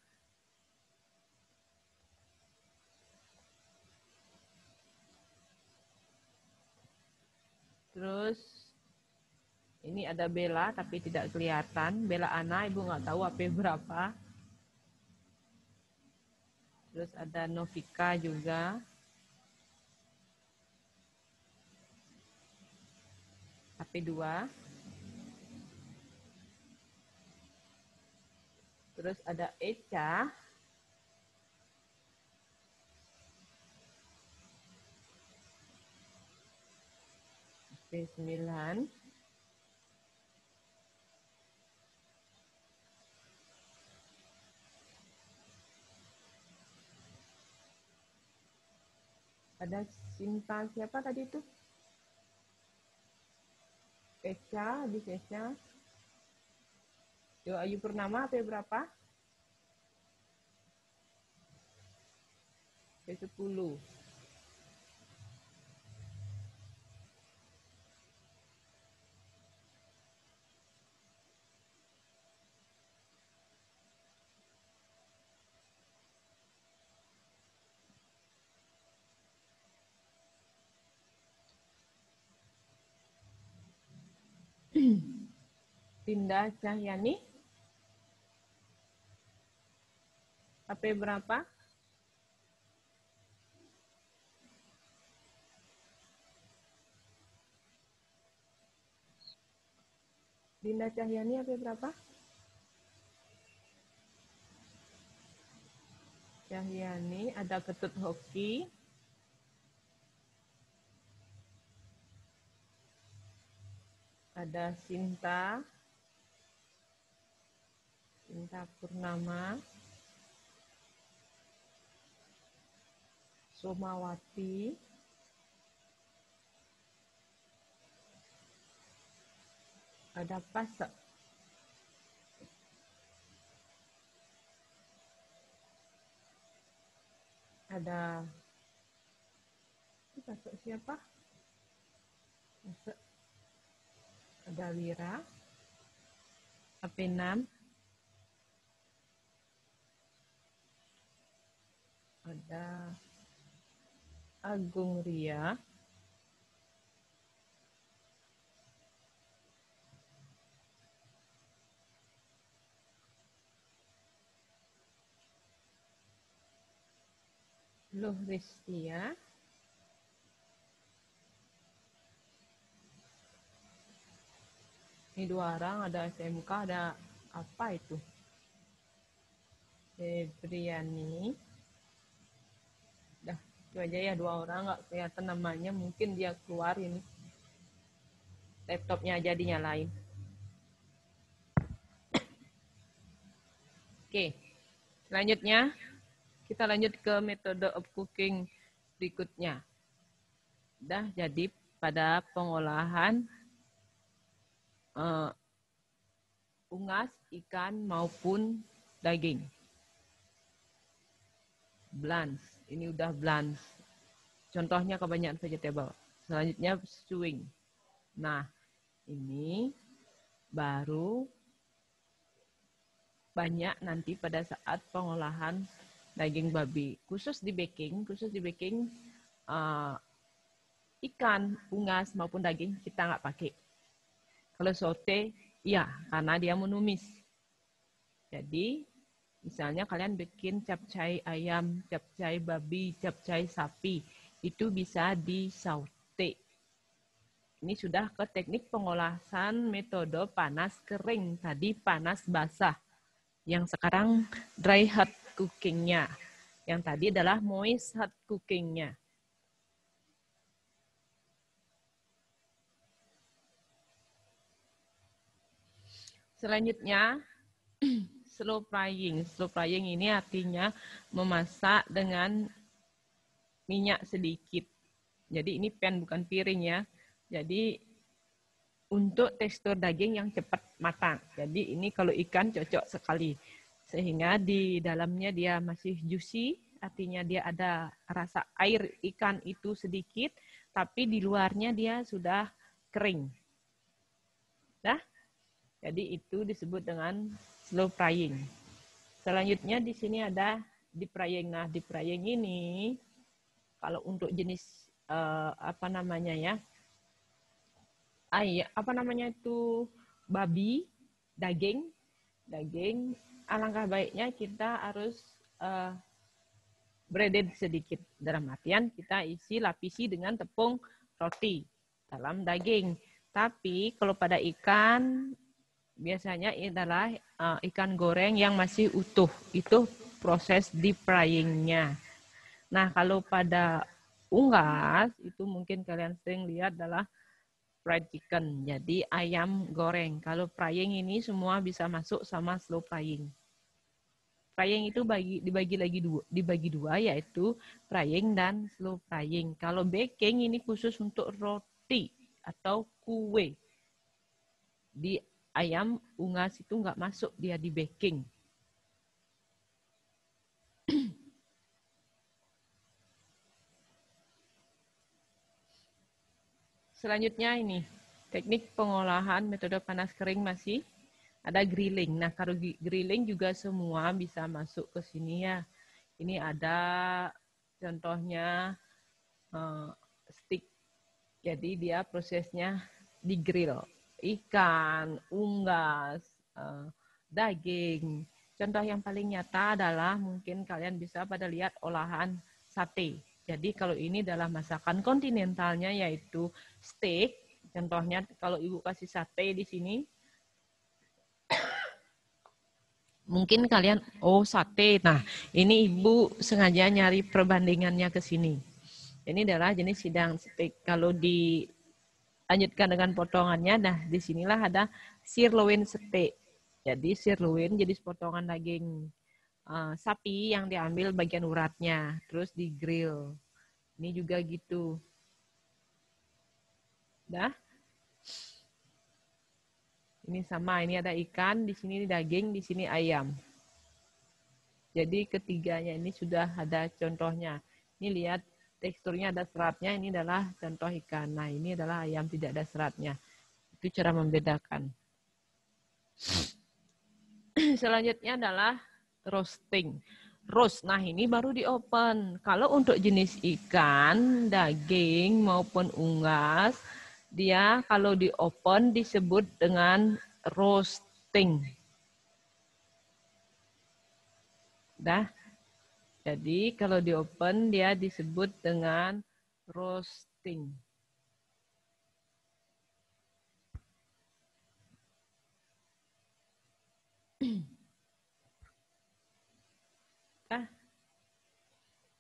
N: Terus ini ada Bella tapi tidak kelihatan. Bella Ana, Ibu nggak tahu AP berapa. Terus ada Novika juga. AP2. Terus ada Eca. P9. Ada Sinta siapa tadi itu? Eca, di Eca. Yo Ayu Purnama P berapa? P10. Dinda Cahyani. HP berapa? Dinda Cahyani HP berapa? Cahyani, ada Ketut Hoki. Ada Sinta. Sinta Purnama. Somawati. Ada Pasa. Ada Pasa siapa? Pasa. Ada Wira. AP6. Ada Agung Ria. Loh Ristia. Ini 2 orang, ada SMK, ada apa itu? Febriani. Dah, itu aja ya 2 orang, nggak kelihatan namanya. Mungkin dia keluar ini. Laptopnya aja dinyalain. Oke, selanjutnya kita lanjut ke metode of cooking berikutnya. Dah, jadi pada pengolahan unggas, ikan maupun daging. Blanch, ini udah blanch. Contohnya kebanyakan vegetable. Selanjutnya stewing. Nah, ini baru banyak nanti pada saat pengolahan daging babi. Khusus di baking ikan, unggas maupun daging kita nggak pakai. Kalau saute, iya, karena dia menumis. Jadi, misalnya kalian bikin capcay ayam, capcay babi, capcay sapi, itu bisa disaute. Ini sudah ke teknik pengolahan metode panas kering. Tadi panas basah. Yang sekarang dry hot cookingnya. Yang tadi adalah moist hot cookingnya. Selanjutnya, slow frying. Slow frying ini artinya memasak dengan minyak sedikit. Jadi ini pan bukan piring ya. Jadi untuk tekstur daging yang cepat matang. Jadi ini kalau ikan cocok sekali. Sehingga di dalamnya dia masih juicy, artinya dia ada rasa air ikan itu sedikit, tapi di luarnya dia sudah kering. Nah, jadi itu disebut dengan slow frying. Selanjutnya di sini ada deep frying. Nah, deep frying ini kalau untuk jenis babi, daging, alangkah baiknya kita harus breaded sedikit. Dalam artian kita lapisi dengan tepung roti dalam daging. Tapi kalau pada ikan biasanya adalah ikan goreng yang masih utuh. Itu proses deep frying-nya. Nah, kalau pada unggas, itu mungkin kalian sering lihat adalah fried chicken. Jadi ayam goreng. Kalau frying ini semua bisa masuk sama slow frying. Frying itu dibagi dua, yaitu frying dan slow frying. Kalau baking ini khusus untuk roti atau kue. Di ayam unggas itu nggak masuk dia di baking. Selanjutnya ini, teknik pengolahan metode panas kering masih ada grilling. Nah, kalau grilling juga semua bisa masuk ke sini ya. Ini ada contohnya stick. Jadi dia prosesnya di grill. Ikan, unggas, daging. Contoh yang paling nyata adalah mungkin kalian bisa pada lihat olahan sate. Jadi kalau ini adalah masakan kontinentalnya yaitu steak. Contohnya kalau ibu kasih sate di sini, mungkin kalian, oh sate. Nah, ini ibu sengaja nyari perbandingannya ke sini. Ini adalah jenis sidang steak. Kalau dilanjutkan dengan potongannya, nah disinilah ada sirloin steak. Jadi sirloin jenis potongan daging sapi yang diambil bagian uratnya, terus di grill. Ini juga gitu. Dah. Ini sama, ini ada ikan, di sini daging, di sini ayam. Jadi ketiganya ini sudah ada contohnya. Ini lihat teksturnya ada seratnya, ini adalah contoh ikan. Nah, ini adalah ayam tidak ada seratnya. Itu cara membedakan. Selanjutnya adalah roasting. Roast, nah ini baru di open. Kalau untuk jenis ikan, daging maupun unggas, dia kalau di open disebut dengan roasting. Dah. Jadi kalau di open dia disebut dengan roasting.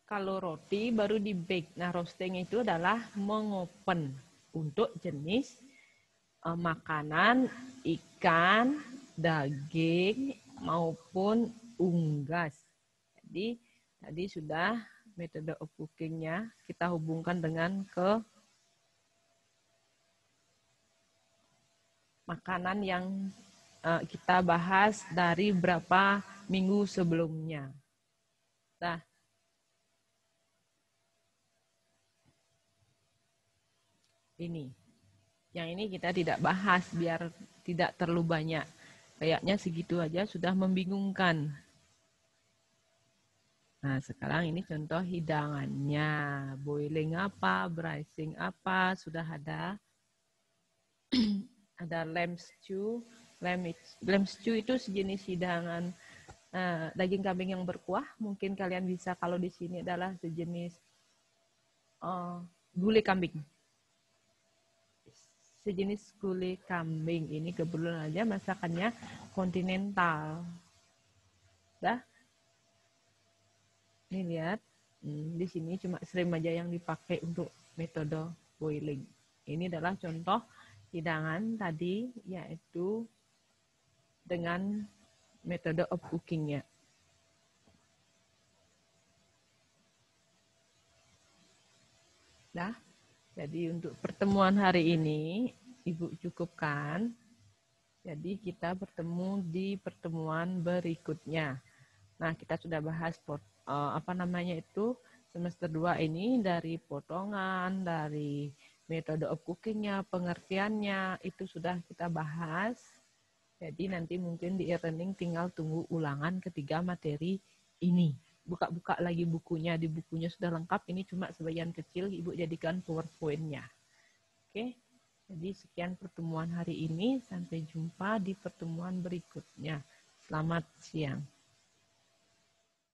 N: Kalau roti baru di bake. Nah, roasting itu adalah mengopen untuk jenis makanan ikan, daging maupun unggas. Jadi tadi sudah metode of cooking-nya kita hubungkan dengan ke makanan yang kita bahas dari berapa minggu sebelumnya. Nah, ini. Yang ini kita tidak bahas biar tidak terlalu banyak. Kayaknya segitu aja sudah membingungkan. Nah, sekarang ini contoh hidangannya. Boiling apa, braising apa, sudah ada. Ada lamb stew. Lamb stew itu sejenis hidangan daging kambing yang berkuah. Mungkin kalian bisa, kalau di sini adalah sejenis gulai kambing. Sejenis gulai kambing. Ini kebetulan aja masakannya kontinental. Dah. Ini lihat. Di sini cuma serim aja yang dipakai untuk metode boiling. Ini adalah contoh hidangan tadi, yaitu dengan metode of cooking-nya. Dah. Jadi untuk pertemuan hari ini, Ibu cukupkan. Jadi kita bertemu di pertemuan berikutnya. Nah, kita sudah bahas semester 2 ini dari potongan, dari metode of cooking-nya, pengertiannya, itu sudah kita bahas. Jadi nanti mungkin di e-learning tinggal tunggu ulangan ketiga materi ini. Buka-buka lagi bukunya, di bukunya sudah lengkap, ini cuma sebagian kecil Ibu jadikan PowerPoint-nya. Oke, jadi sekian pertemuan hari ini, sampai jumpa di pertemuan berikutnya. Selamat siang.